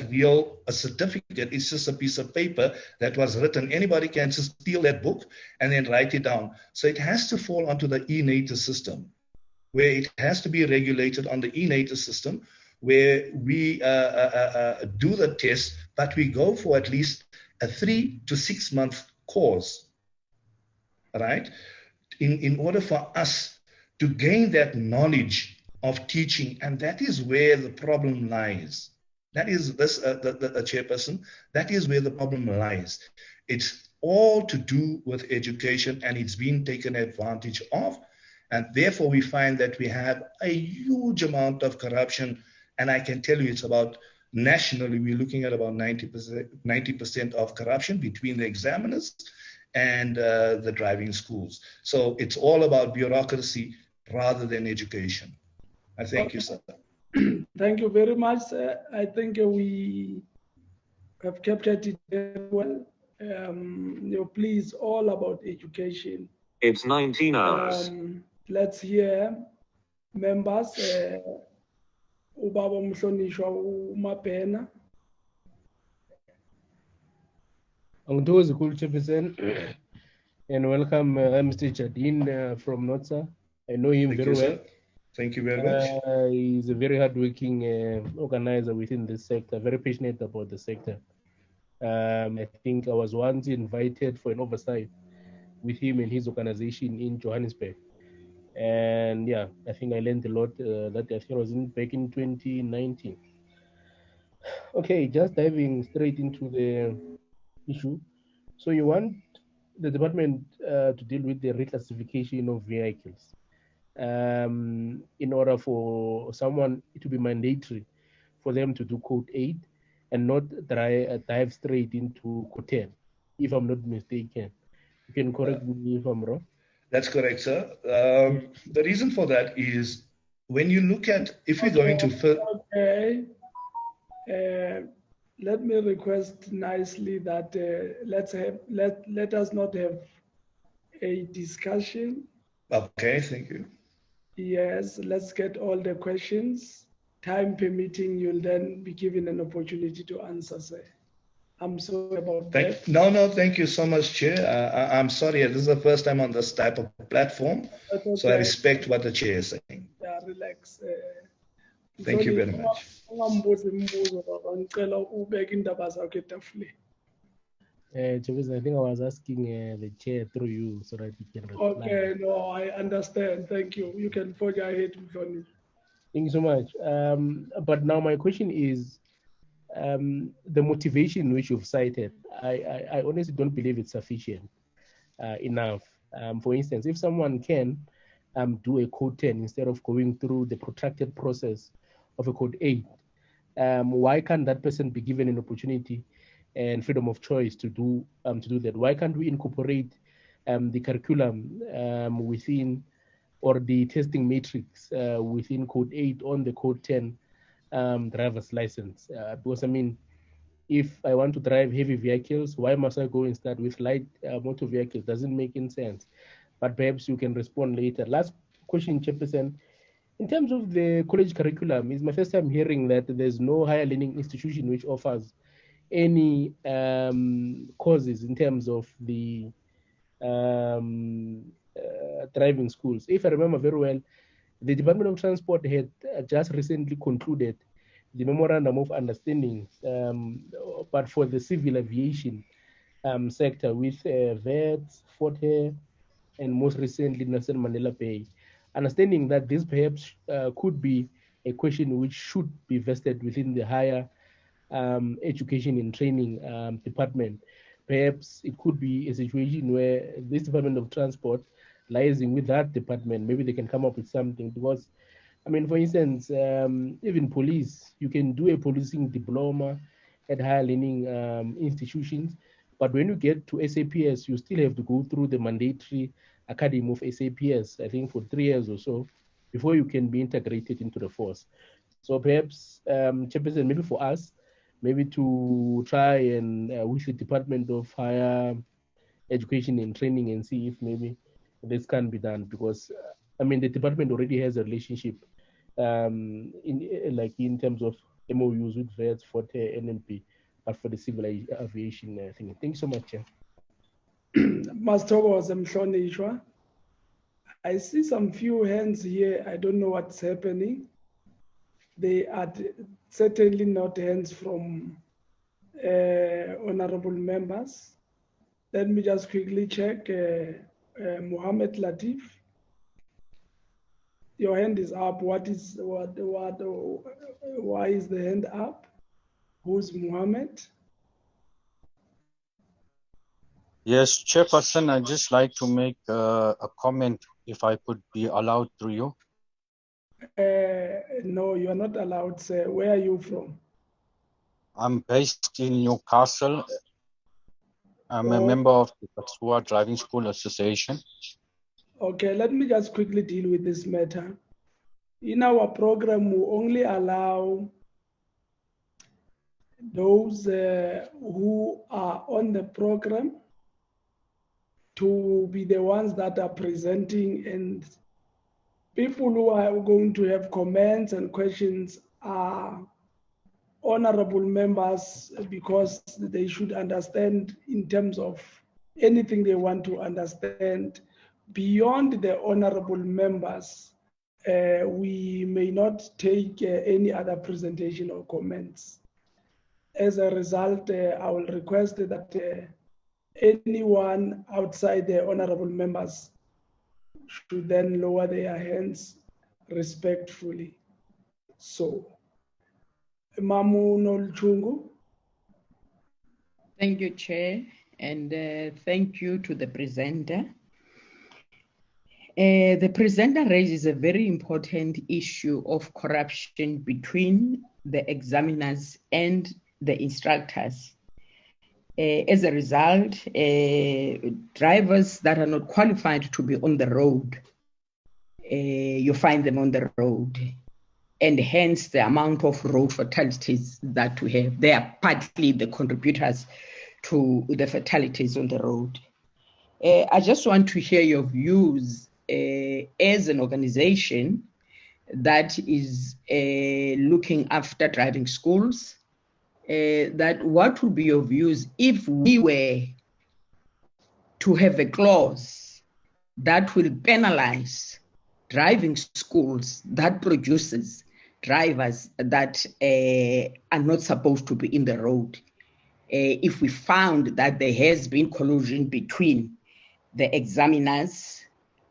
certificate. It's just a piece of paper that was written. Anybody can just steal that book and then write it down. So it has to fall onto the eNator system, where it has to be regulated on the eNator system, where we do the test, but we go for at least a 3 to 6 month course, right? In order for us to gain that knowledge of teaching, and that is where the problem lies. That is the chairperson. That is where the problem lies. It's all to do with education, and it's being taken advantage of, and therefore we find that we have a huge amount of corruption. And I can tell you, it's about nationally, we're looking at about 90% of corruption between the examiners and the driving schools. So it's all about bureaucracy rather than education. I thank you, sir. Thank you very much. I think we have captured it very well. Please, all about education. It's 19 hours. Let's hear members. Ubaba Mhlonishwa uMabhena. Angithokoze kakhulu Chairperson, and welcome Mr. Jardine from NOTSA. I know him very well. Thank you very much. He's a very hardworking organizer within this sector, very passionate about the sector. I think I was once invited for an oversight with him and his organization in Johannesburg. And yeah, I think I learned a lot that I think I was back in 2019. Okay, just diving straight into the issue. So you want the department to deal with the reclassification of vehicles in order for someone to be mandatory for them to do code 8 and not dive straight into code 10, if I'm not mistaken. You can correct me if I'm wrong. That's correct, sir. The reason for that is when you look at, if we're going to... Okay. Let me request nicely that let us not have a discussion. Okay, thank you. Yes, let's get all the questions. Time permitting, you'll then be given an opportunity to answer, sir. I'm sorry about that. No, thank you so much, Chair. I'm sorry, this is the first time on this type of platform, okay. So I respect what the Chair is saying. Yeah, relax. Thank you very much. Chairperson, I think I was asking the chair through you so that he can reply. Okay, no, I understand. Thank you. You can forge ahead, Mhlonishwa. Thank you so much. But now my question is, the motivation which you've cited, I honestly don't believe it's sufficient enough. For instance, if someone can do a code 10 instead of going through the protracted process of a code 8, why can't that person be given an opportunity and freedom of choice to do that? Why can't we incorporate the curriculum within, or the testing matrix within code 8 on the code 10 driver's license? Because I mean, if I want to drive heavy vehicles, why must I go and start with light motor vehicles? Doesn't make any sense. But perhaps you can respond later. Last question, Chairperson. In terms of the college curriculum, it's my first time hearing that there's no higher learning institution which offers any courses in terms of the driving schools. If I remember very well, the Department of Transport had just recently concluded the memorandum of understanding, but for the civil aviation sector with VETS, Fort Hare, and most recently Nelson Mandela Bay. Understanding that this perhaps could be a question which should be vested within the higher education and training department. Perhaps it could be a situation where this Department of Transport, liaising with that department, maybe they can come up with something. Because, I mean, for instance, even police, you can do a policing diploma at higher learning institutions, but when you get to SAPS, you still have to go through the mandatory academy of SAPS, I think for 3 years or so, before you can be integrated into the force. So perhaps, Chairperson, maybe for us, maybe to try and with the Department of Higher Education and Training and see if maybe this can be done. Because, I mean, the department already has a relationship in terms of MOUs with VETS, Forte, NNP, but for the civil aviation thing. Thank you so much, Chair. Mastoko Mhlonishwa. I see some few hands here. I don't know what's happening. They are certainly not hands from honorable members. Let me just quickly check. Mohammed Latif, your hand is up. Why is the hand up? Who's Mohammed? Yes, Chairperson, I'd just like to make a comment, if I could be allowed through you. No, you are not allowed, sir. Where are you from? I'm based in Newcastle. I'm a member of the Katsua Driving School Association. Okay, let me just quickly deal with this matter. In our program, we only allow those who are on the program to be the ones that are presenting, and people who are going to have comments and questions are honorable members, because they should understand in terms of anything they want to understand. Beyond the honorable members, we may not take any other presentation or comments. As a result, I will request that anyone outside the honorable members should then lower their hands respectfully. So, Mamu Nolchungu. Thank you, Chair, and thank you to the presenter. The presenter raises a very important issue of corruption between the examiners and the instructors. As a result, drivers that are not qualified to be on the road, you find them on the road, and hence the amount of road fatalities that we have. They are partly the contributors to the fatalities on the road. I just want to hear your views as an organization that is looking after driving schools, that what would be your views if we were to have a clause that will penalize driving schools that produces drivers that are not supposed to be in the road? if we found that there has been collusion between the examiners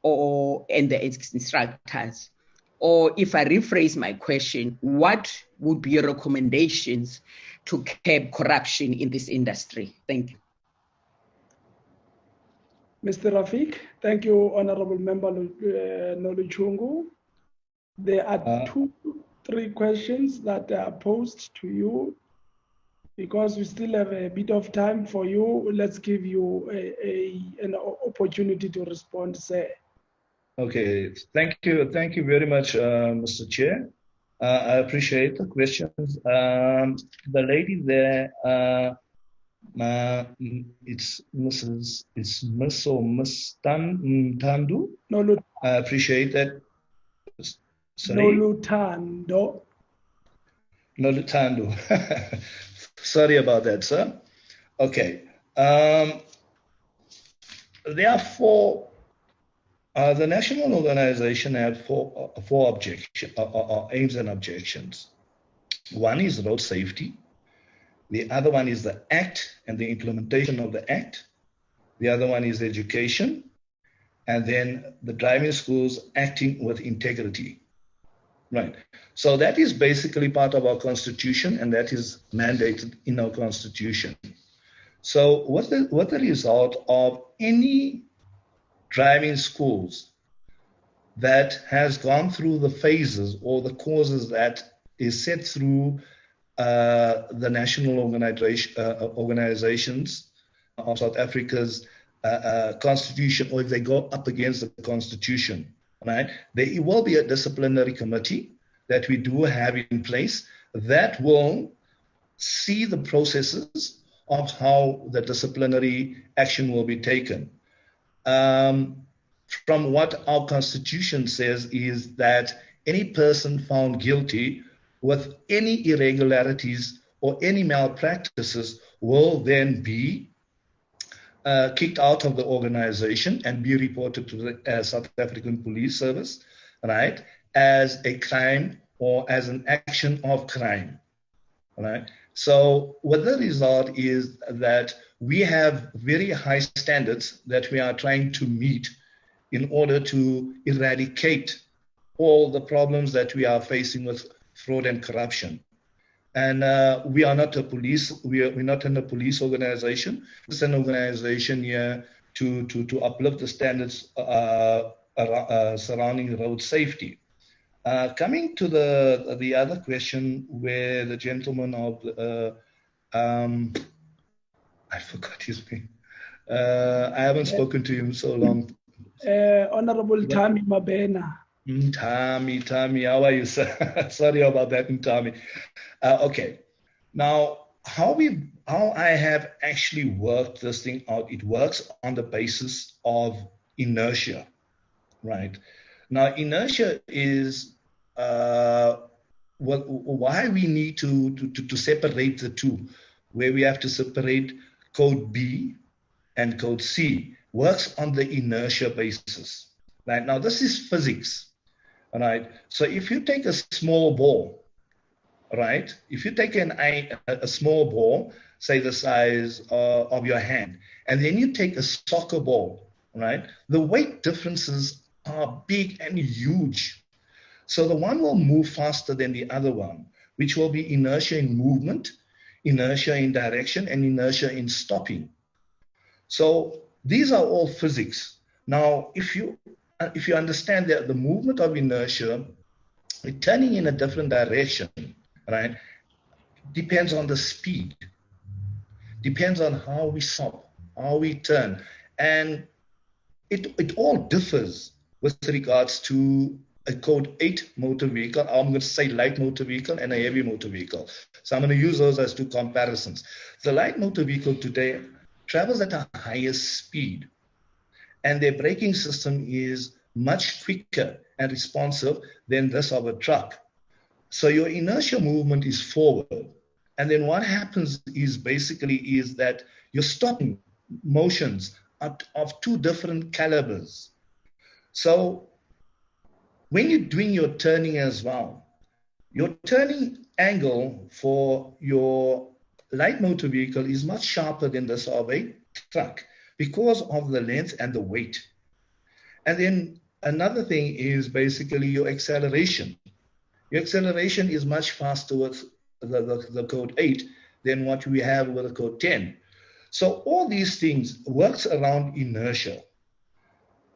and the instructors. Or if I rephrase my question, what would be your recommendations to curb corruption in this industry? Thank you. Mr. Rafiq, thank you, Honorable Member Noluchungu. There are 3 questions that are posed to you. Because we still have a bit of time for you, let's give you an opportunity to respond, sir. Okay, thank you very much, Mr. Chair. I appreciate the questions. The lady there, it's Miss or Miss Tandu. No, I appreciate that. Sorry? Nolutando. Nolutando. Sorry about that, sir. Okay. Therefore, the national organization had four aims and objections. One is road safety. The other one is the act and the implementation of the act. The other one is education. And then the driving schools acting with integrity. Right. So that is basically part of our constitution, and that is mandated in our constitution. So what the result of any driving schools that has gone through the phases or the causes that is set through the national organizations of South Africa's constitution, or if they go up against the constitution, right? There will be a disciplinary committee that we do have in place that will see the processes of how the disciplinary action will be taken. From what our constitution says is that any person found guilty with any irregularities or any malpractices will then be kicked out of the organization and be reported to the South African Police Service, right, as a crime or as an action of crime, right? So what the result is that we have very high standards that we are trying to meet in order to eradicate all the problems that we are facing with fraud and corruption. And we are not a police, we're not in a police organization. It's an organization here to uplift the standards surrounding road safety. Coming to the other question where the gentleman of I forgot his name. I haven't spoken to him so long. Honorable Tami Mabena. Tami, how are you, sir? Sorry about that, Tami. Okay. Now, how I have actually worked this thing out, it works on the basis of inertia, right? Now, inertia is why we need to separate the two, where we have to separate code B and code C, works on the inertia basis. Right? Now, this is physics. All right. So if you take a small ball, right? If you take a small ball, say the size of your hand, and then you take a soccer ball, right? The weight differences are big and huge. So the one will move faster than the other one, which will be inertia in movement, inertia in direction, and inertia in stopping. So these are all physics. Now, if you understand that the movement of inertia, turning in a different direction, right, depends on the speed, depends on how we stop, how we turn, and it all differs with regards to a code 8 motor vehicle. I'm going to say light motor vehicle and a heavy motor vehicle. So I'm going to use those as two comparisons. The light motor vehicle today travels at a higher speed, and their braking system is much quicker and responsive than this of a truck. So your inertia movement is forward. And then what happens is basically is that your stopping motions are of two different calibers. So when you're doing your turning as well, your turning angle for your light motor vehicle is much sharper than this of a truck because of the length and the weight. And then another thing is basically your acceleration. Your acceleration is much faster with the code 8 than what we have with the code 10. So all these things works around inertia.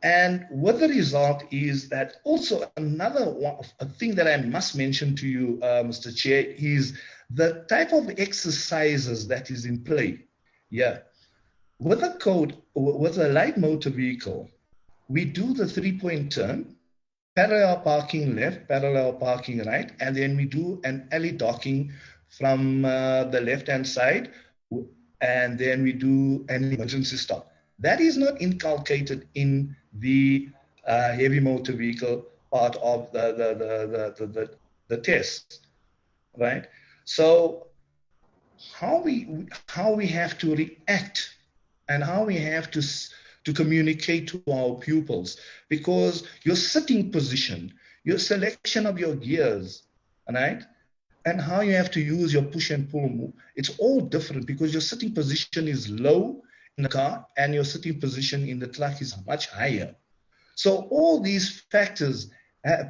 And what the result is that also another a thing that I must mention to you, Mr. Chair, is the type of exercises that is in play. Yeah. With a code, with a light motor vehicle, we do the 3-point turn, parallel parking left, parallel parking right, and then we do an alley docking from the left-hand side, and then we do an emergency stop. That is not inculcated in the heavy motor vehicle part of the test, right? So how we have to react and how we have to communicate to our pupils, because your sitting position, your selection of your gears, right, and how you have to use your push and pull move, it's all different because your sitting position is low in the car and your sitting position in the truck is much higher. So all these factors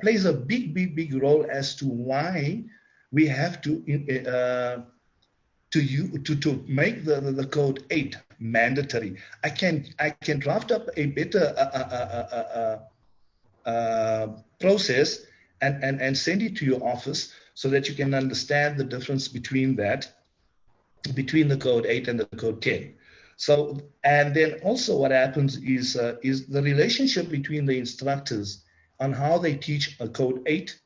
plays a big role as to why we have to make the code 8 mandatory. I can draft up a better process and send it to your office so that you can understand the difference between the code 8 and the code 10. So, and then also what happens is the relationship between the instructors on how they teach a code 8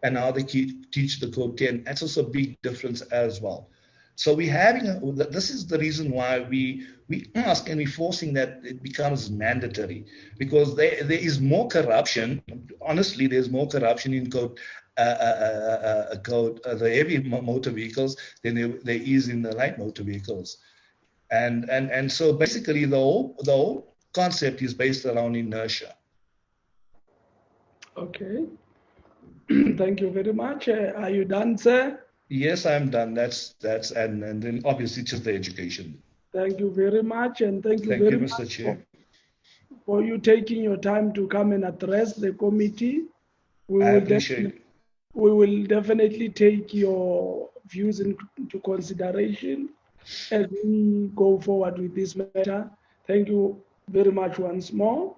and how they teach the code 10. That's also a big difference as well. So this is the reason why we ask and we're forcing that it becomes mandatory, because there is more corruption. Honestly, there's more corruption in the heavy motor vehicles than there is in the light motor vehicles. And so basically the whole concept is based around inertia. Okay. Thank you very much. Are you done, sir? Yes, I'm done. That's and then obviously just the education. Thank you very much, and thank you very much, Mr. Chair, for you taking your time to come and address the committee. I appreciate it. We will definitely take your views into consideration as we go forward with this matter. Thank you very much once more.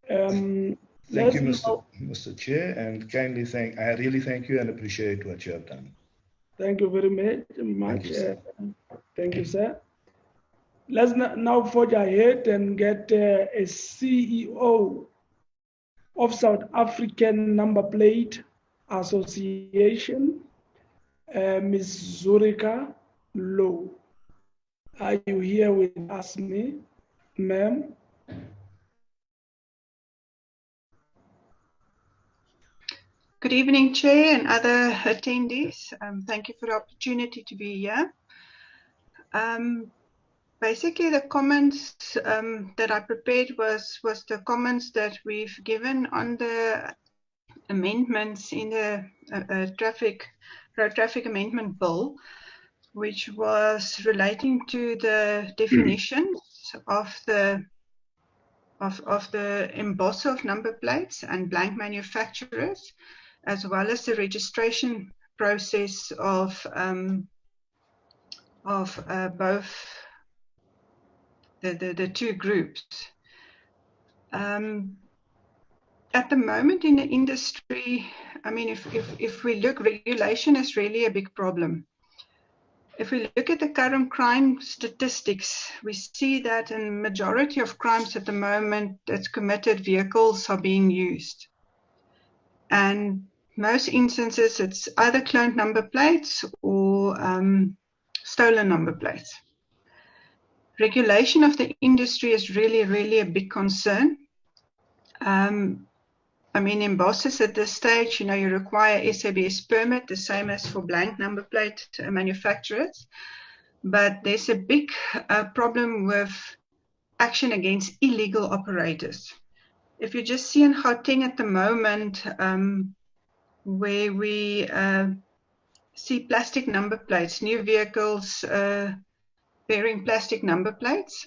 Thank you, Mr. Chair, and I really thank you and appreciate what you have done. Thank you very much. Thank you, sir. Thank you, sir. Let's now forge ahead and get a CEO of South African Number Plate Association, Ms. Zurika Low. Are you here with us, ma'am? Good evening, Chair and other attendees. Thank you for the opportunity to be here. Basically, the comments that I prepared was the comments that we've given on the amendments in the road traffic amendment bill, which was relating to the definitions of the embosser of number plates and blank manufacturers, as well as the registration process of both the two groups. At the moment in the industry, I mean, if we look, regulation is really a big problem. If we look at the current crime statistics, we see that in the majority of crimes at the moment that's committed, vehicles are being used. And most instances, it's either cloned number plates or stolen number plates. Regulation of the industry is really a big concern. I mean, embossers at this stage, you require SABS permit, the same as for blank number plate manufacturers. But there's a big problem with action against illegal operators. If you just see in Gauteng at the moment, where we see plastic number plates, new vehicles bearing plastic number plates,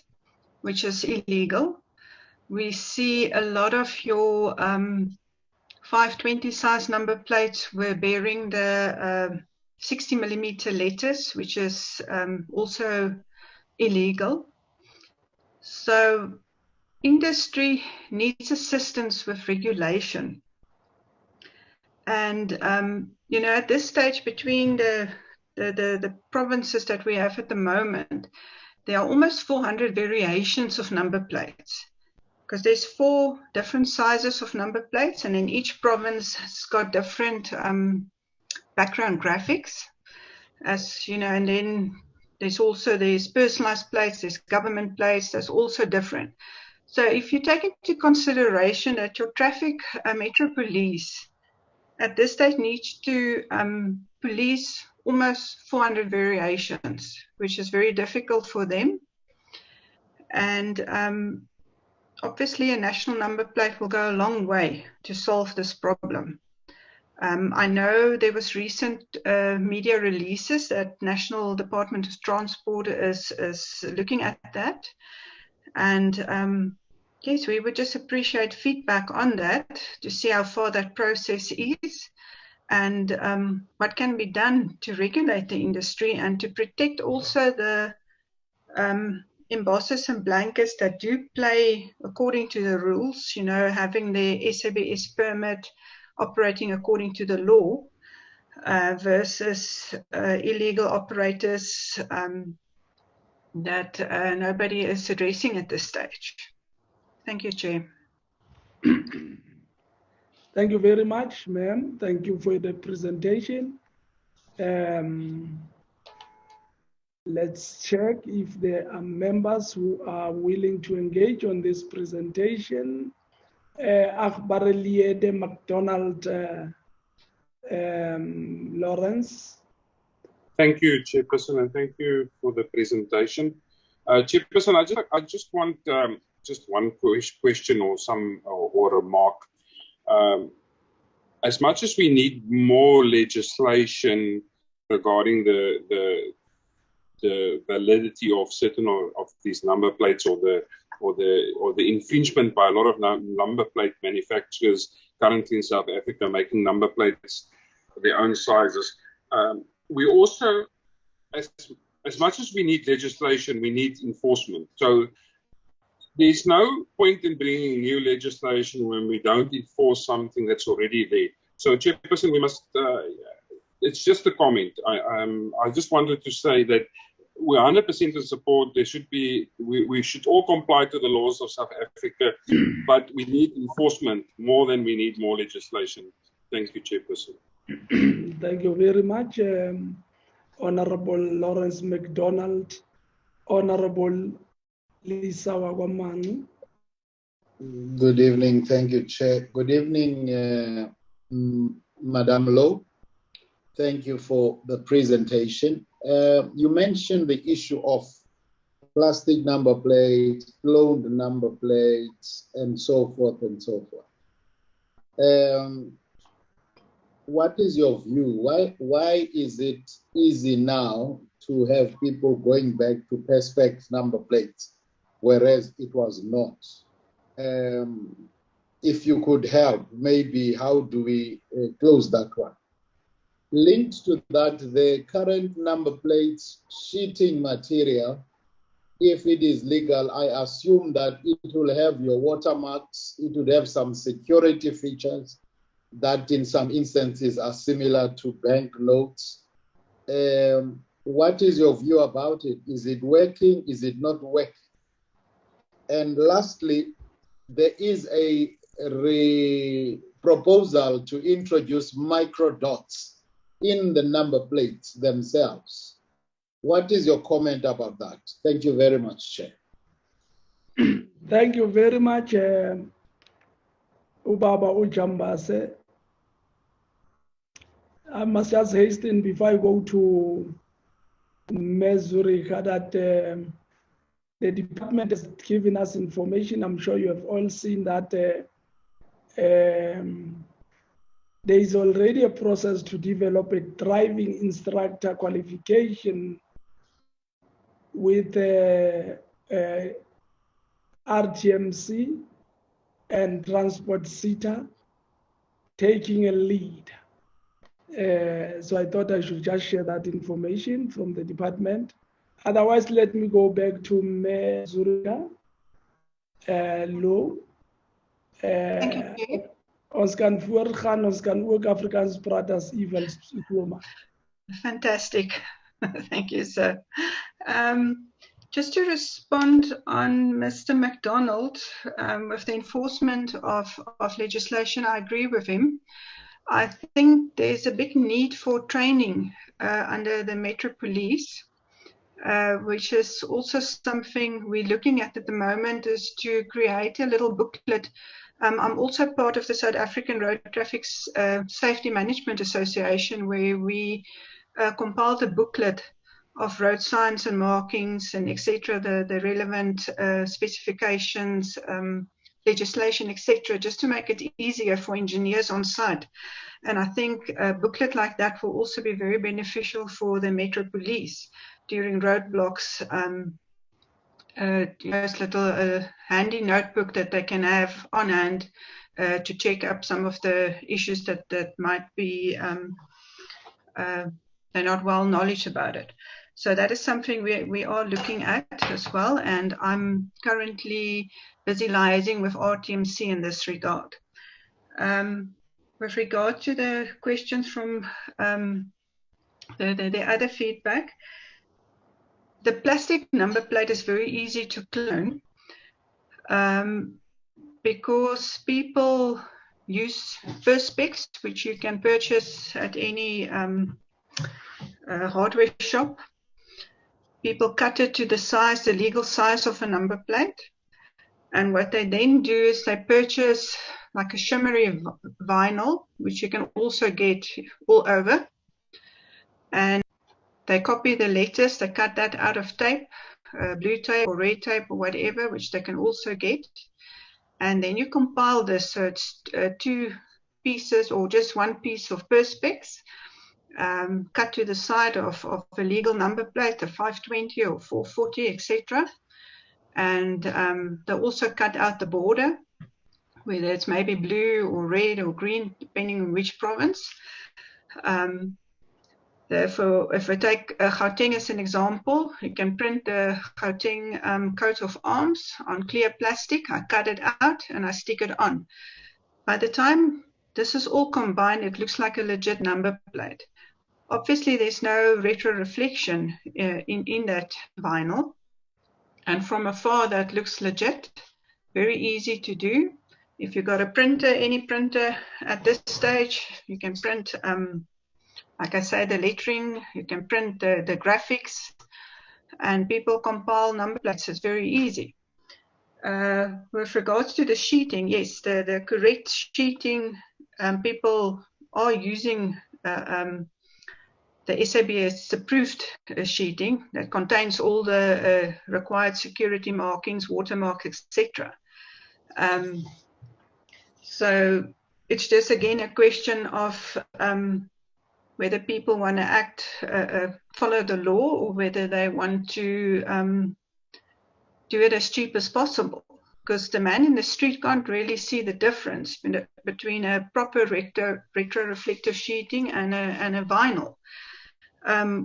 which is illegal. We see a lot of your 520 size number plates were bearing the 60 millimeter letters, which is also illegal. So industry needs assistance with regulation. And, you know, at this stage between the provinces that we have at the moment, there are almost 400 variations of number plates, because there's 4 different sizes of number plates, and in each province has got different background graphics, as you know, and then there's personalized plates, there's government plates, there's also different. So if you take into consideration that your traffic metro police at this stage needs to police almost 400 variations, which is very difficult for them. And obviously a national number plate will go a long way to solve this problem. I know there was recent media releases that National Department of Transport is looking at that. And yes, we would just appreciate feedback on that to see how far that process is and what can be done to regulate the industry and to protect also the embossers and blankets that do play according to the rules, you know, having their SABS permit, operating according to the law versus illegal operators that nobody is addressing at this stage. Thank you, Chair. Thank you very much, ma'am. Thank you for the presentation. Let's check if there are members who are willing to engage on this presentation. Akbareliede McDonald Lawrence. Thank you, Chairperson, and thank you for the presentation. Chairperson, I just want just one question or remark. As much as we need more legislation regarding the validity of certain of these number plates or the infringement by a lot of number plate manufacturers currently in South Africa making number plates their own sizes. We also, as much as we need legislation, we need enforcement. So there's no point in bringing new legislation when we don't enforce something that's already there. So, Chairperson, we must. It's just a comment. I just wanted to say that we're 100% in support. There should be. We should all comply to the laws of South Africa, but we need enforcement more than we need more legislation. Thank you, Chairperson. Thank you very much, Honorable Lawrence McDonald, Honorable Lisa Wagwamani. Good evening. Thank you, Chair. Good evening, Madam Lowe. Thank you for the presentation. You mentioned the issue of plastic number plates, cloned number plates, and so forth and so forth. What is your view? Why is it easy now to have people going back to Perspex number plates, whereas it was not? If you could help, maybe how do we close that one? Linked to that, the current number plates sheeting material, if it is legal, I assume that it will have your watermarks, it would have some security features that in some instances are similar to bank notes. What is your view about it? Is it working? Is it not working? And lastly, there is a proposal to introduce microdots in the number plates themselves. What is your comment about that? Thank you very much, Chair. Thank you very much, Ubaba Ujambase. I must just hasten before I go to Mezurika that the department has given us information. I'm sure you have all seen that there is already a process to develop a driving instructor qualification with RTMC and Transport CETA taking a lead. So I thought I should just share that information from the department. Otherwise, let me go back to Mayor Zurika. Lo. Thank you, Chair. Ons kan voorgaan, ons kan ook Afrikaans praat as u wil, Sukoma. Fantastic. Thank you, sir. Just to respond on Mr. MacDonald, with the enforcement of legislation, I agree with him. I think there's a big need for training under the Metro Police, which is also something we're looking at the moment, is to create a little booklet. I'm also part of the South African Road Traffic Safety Management Association, where we compiled a booklet of road signs and markings and etc., the relevant specifications, legislation, etc., just to make it easier for engineers on site. And I think a booklet like that will also be very beneficial for the Metro Police during roadblocks. Just little handy notebook that they can have on hand to check up some of the issues that might be they're not well knowledge about it. So that is something we are looking at as well, and I'm currently busy liaising with RTMC in this regard. With regard to the questions from the other feedback, the plastic number plate is very easy to clone because people use perspex, which you can purchase at any hardware shop. People cut it to the size, the legal size of a number plate. And what they then do is they purchase like a shimmery vinyl, which you can also get all over. And they copy the letters, they cut that out of tape, blue tape or red tape or whatever, which they can also get. And then you compile this, so it's 2 pieces or just 1 piece of perspex, cut to the side of a legal number plate, a 520 or 440, etc. And they also cut out the border, whether it's maybe blue or red or green, depending on which province. Therefore, if we take Gauteng as an example, you can print the Gauteng coat of arms on clear plastic. I cut it out and I stick it on. By the time this is all combined, it looks like a legit number plate. Obviously, there's no retroreflection in that vinyl. And from afar, that looks legit. Very easy to do. If you've got a printer, any printer at this stage, you can print, like I say, the lettering, you can print the graphics, and people compile number plates. It's very easy. With regards to the sheeting, yes, the correct sheeting, people are using the SABS approved sheeting that contains all the required security markings, watermarks, etc. So it's just again a question of whether people want to act, follow the law, or whether they want to do it as cheap as possible. Because the man in the street can't really see the difference between a proper retroreflective sheeting and a vinyl.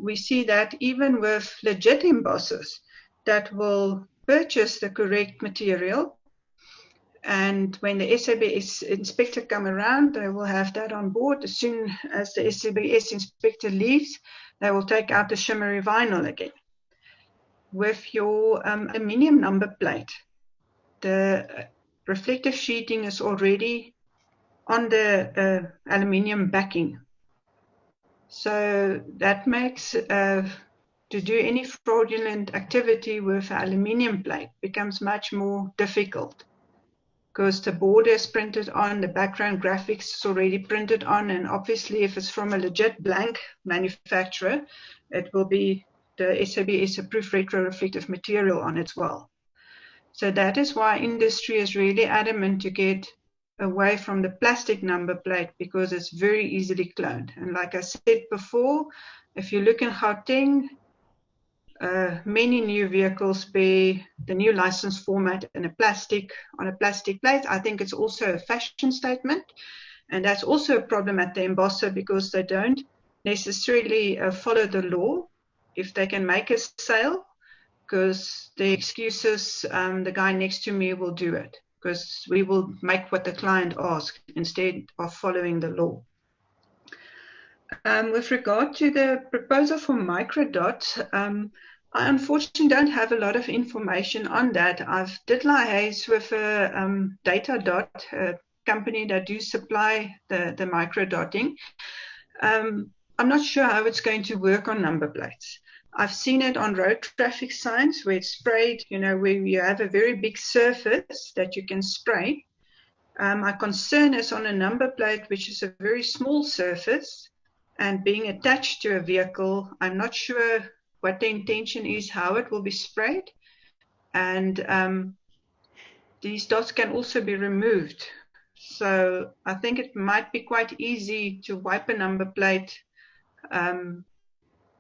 We see that even with legit embossers that will purchase the correct material, and when the SABS inspector come around, they will have that on board. As soon as the SABS inspector leaves, they will take out the shimmery vinyl again. With your aluminium number plate, the reflective sheeting is already on the aluminium backing. So that makes to do any fraudulent activity with an aluminium plate becomes much more difficult, because the border is printed on, the background graphics is already printed on, and obviously if it's from a legit blank manufacturer, it will be the SABS approved retroreflective material on as well. So that is why industry is really adamant to get away from the plastic number plate because it's very easily cloned. And like I said before, if you look in Gauteng, many new vehicles bear the new license format in on a plastic plate. I think it's also a fashion statement, and that's also a problem at the embosser because they don't necessarily follow the law if they can make a sale, because the excuses, the guy next to me will do it because we will make what the client asks instead of following the law. With regard to the proposal for microdot, I unfortunately don't have a lot of information on that. I've did liaise with a data dot, a company that do supply the microdotting. I'm not sure how it's going to work on number plates. I've seen it on road traffic signs where it's sprayed, where you have a very big surface that you can spray. My concern is on a number plate, which is a very small surface, and being attached to a vehicle, I'm not sure what the intention is, how it will be sprayed. And these dots can also be removed. So I think it might be quite easy to wipe a number plate.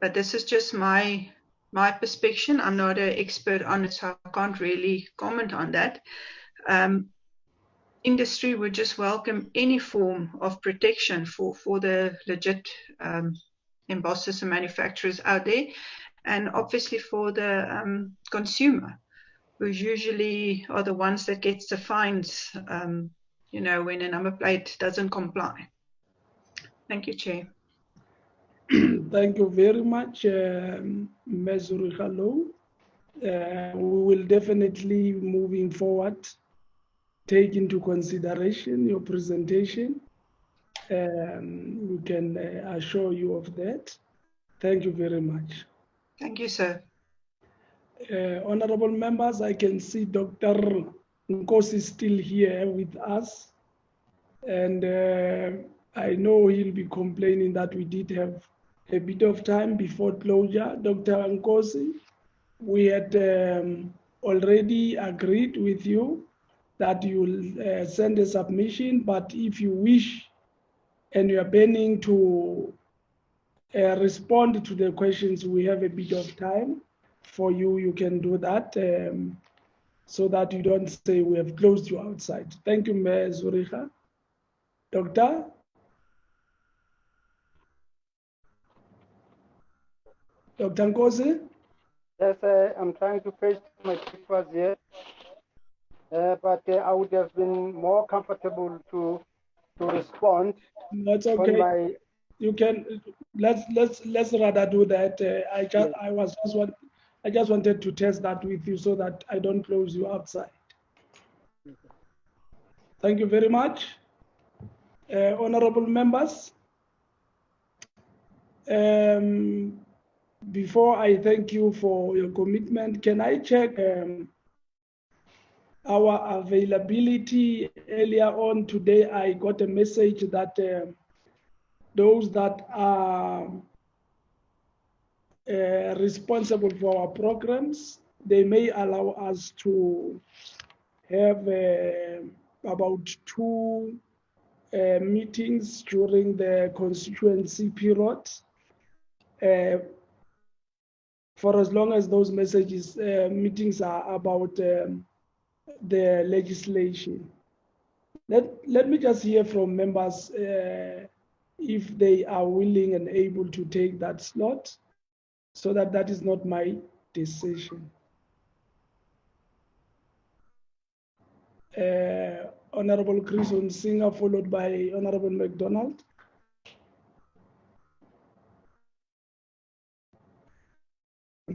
But this is just my perspective. I'm not an expert on it, so I can't really comment on that. Industry would just welcome any form of protection for the legit embossers and manufacturers out there, and obviously for the consumer, who usually are the ones that gets the fines, when a number plate doesn't comply. Thank you, Chair. Thank you very much, Ms. Rihalo. We will definitely, moving forward, take into consideration your presentation. We can assure you of that. Thank you very much. Thank you, sir. Honorable members, I can see Dr. Nkosi is still here with us. And I know he'll be complaining that we did have a bit of time before closure. Dr. Nkosi, we had already agreed with you that you'll send a submission, but if you wish and you are planning to respond to the questions, we have a bit of time for you. You can do that so that you don't say we have closed you outside. Thank you, Ms. Zuricha. Doctor? Dr. Nkosi? Yes, I'm trying to paste my papers here, but I would have been more comfortable to respond. That's okay. You can let's rather do that. I just wanted to test that with you so that I don't close you outside. Thank you very much, honorable members. Before I thank you for your commitment, can I check our availability? Earlier on today, I got a message that those that are responsible for our programs, they may allow us to have about 2 meetings during the constituency period, for as long as those meetings are about the legislation. Let me just hear from members if they are willing and able to take that slot, so that is not my decision. Honorable Chris Onsinga, followed by Honorable McDonald.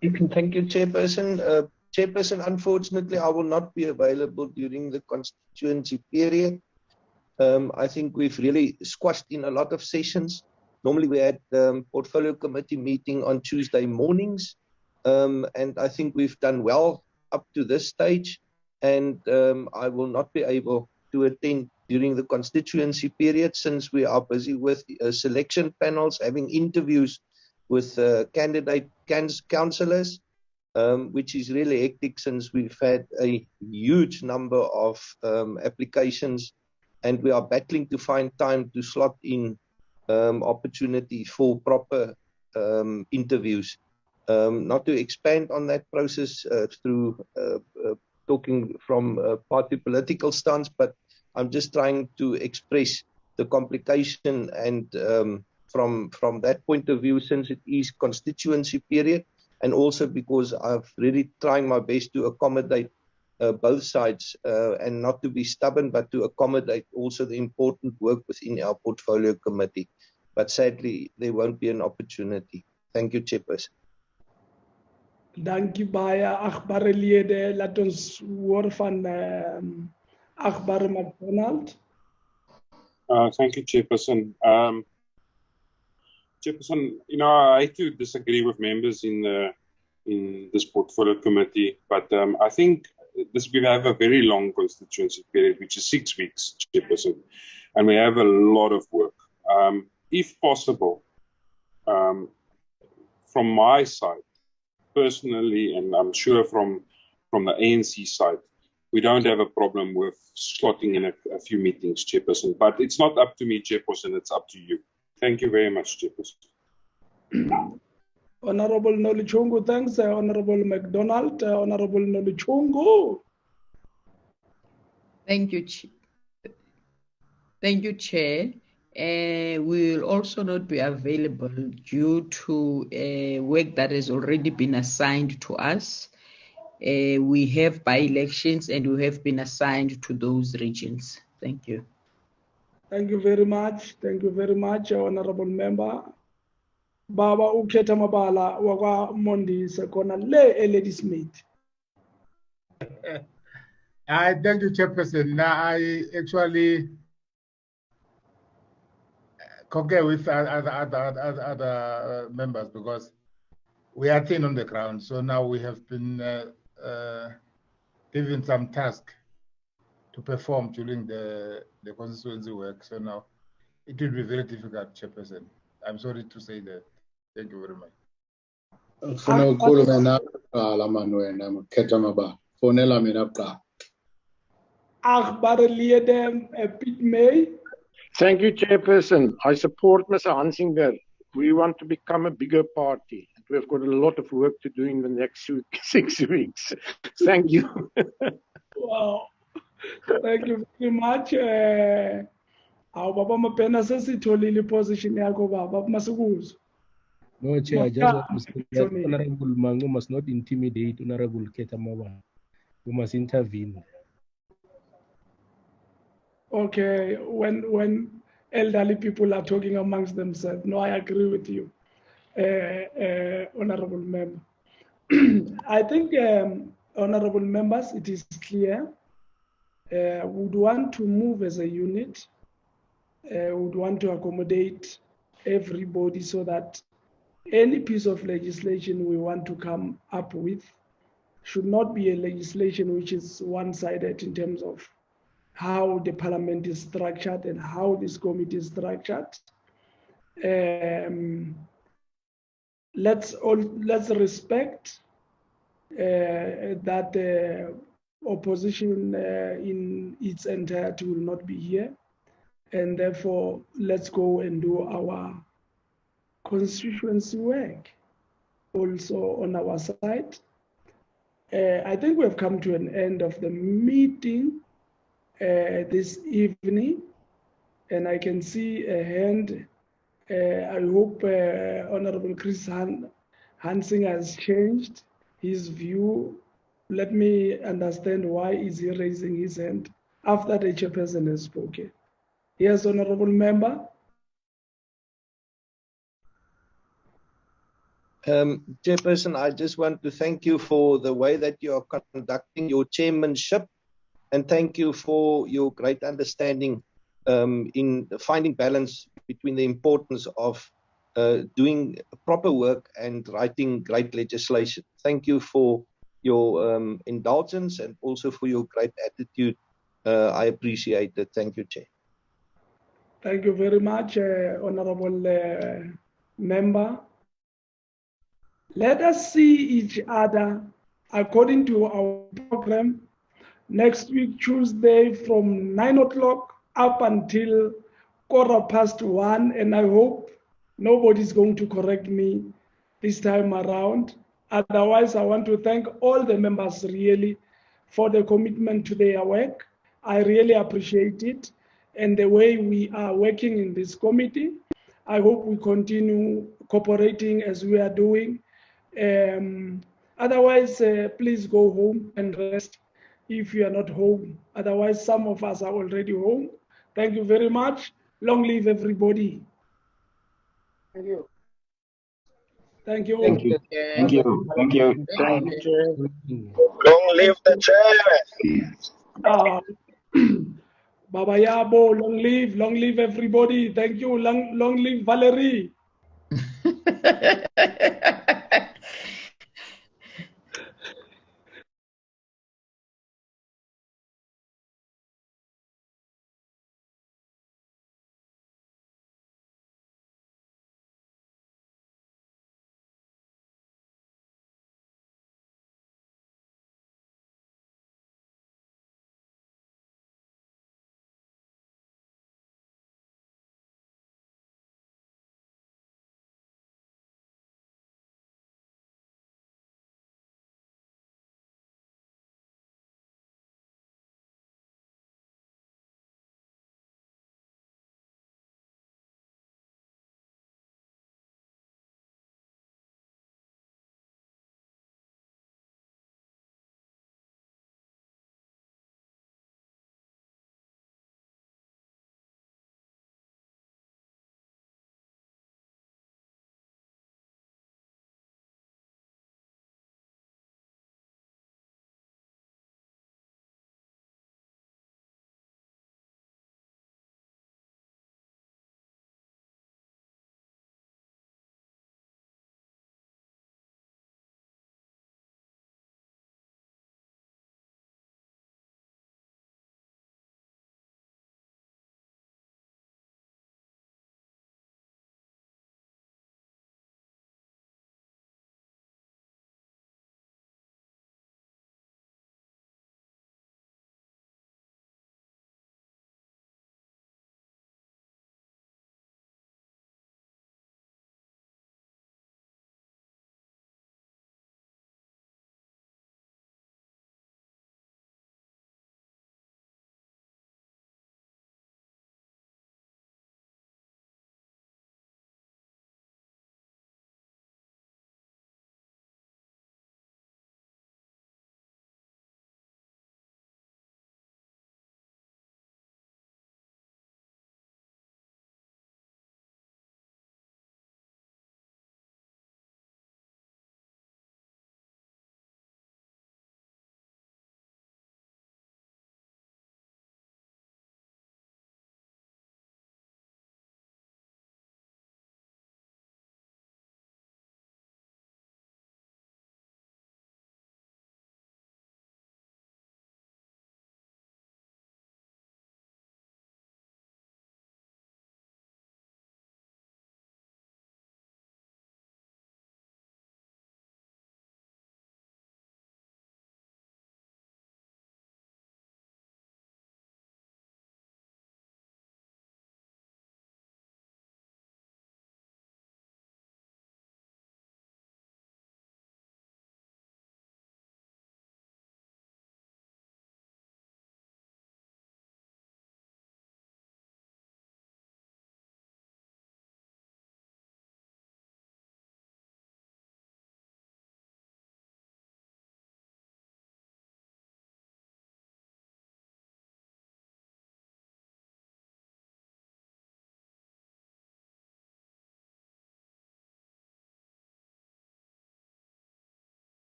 Thank you, Chairperson. Chairperson, unfortunately, I will not be available during the constituency period. I think we've really squashed in a lot of sessions. Normally we had portfolio committee meeting on Tuesday mornings, and I think we've done well up to this stage, and I will not be able to attend during the constituency period since we are busy with selection panels, having interviews with candidate councillors, which is really hectic since we've had a huge number of applications and we are battling to find time to slot in opportunity for proper interviews. Not to expand on that process through talking from a party political stance, but I'm just trying to express the complication and from that point of view, since it is constituency period, and also because I've really trying my best to accommodate both sides and not to be stubborn, but to accommodate also the important work within our portfolio committee. But sadly, there won't be an opportunity. Thank you, Chairperson. Dankie baie agbarelede. Laat ons hoor van Agbar McDonald. Thank you, Chairperson. Chairperson, I hate to disagree with members in this portfolio committee, but I think we have a very long constituency period, which is 6 weeks, Chairperson, and we have a lot of work. If possible, from my side, personally, and I'm sure from the ANC side, we don't have a problem with slotting in a few meetings, Chairperson. But it's not up to me, Chairperson, it's up to you. Thank you very much, Chairperson. Honorable Nolichungu, thanks. Honorable McDonald, Honorable Nolichungu. Thank you, Thank you, Chair. We will also not be available due to work that has already been assigned to us. We have by-elections and we have been assigned to those regions. Thank you. Thank you very much. Thank you very much, Honorable Member. Baba ukhetha mabala wakwa Mondisa khona le Ladies Meet. I thank you, Chairperson. Now I actually concur with other members because we are thin on the ground. So now we have been given some task to perform during the constituency work. So now it will be very difficult, Chairperson. I'm sorry to say that. Thank you very much. Thank you, Chairperson. I support Mr. Hansinger. We want to become a bigger party. We've got a lot of work to do in the next 6 weeks. Thank you. Wow. Thank you very much. Baba Mapena sesitholile position yakho baba masikuzo. No, Chair, I just want to say that Honorable Mangu must not intimidate Honorable Ketamawa. You must intervene. Okay, when elderly people are talking amongst themselves, no, I agree with you, Honorable Member. I think, Honorable Members, it is clear we would want to move as a unit, would want to accommodate everybody so that any piece of legislation we want to come up with should not be a legislation which is one-sided in terms of how the parliament is structured and how this committee is structured. Let's respect that the opposition in its entirety will not be here, and therefore let's go and do our constituency work also on our side. I think we have come to an end of the meeting this evening, and I can see a hand. I hope Honorable Chris Hansing has changed his view. Let me understand why is he raising his hand after the chairperson has spoken. Yes, Honorable Member. Chairperson, I just want to thank you for the way that you are conducting your chairmanship, and thank you for your great understanding in finding balance between the importance of doing proper work and writing great legislation. Thank you for your indulgence and also for your great attitude. I appreciate it. Thank you, Chair. Thank you very much, Honorable Member. Let us see each other according to our program next week, Tuesday from 9 o'clock up until 1:15, and I hope nobody's going to correct me this time around. Otherwise, I want to thank all the members really for the commitment to their work. I really appreciate it, and the way we are working in this committee. I hope we continue cooperating as we are doing. Otherwise, please go home and rest if you are not home. Otherwise, some of us are already home. Thank you very much. Long live everybody. Thank you. Thank you. Thank you. Thank you. Thank you. Thank you, Chair. Long live the chair. Baba Yabo, long live everybody. Thank you. Long live Valerie.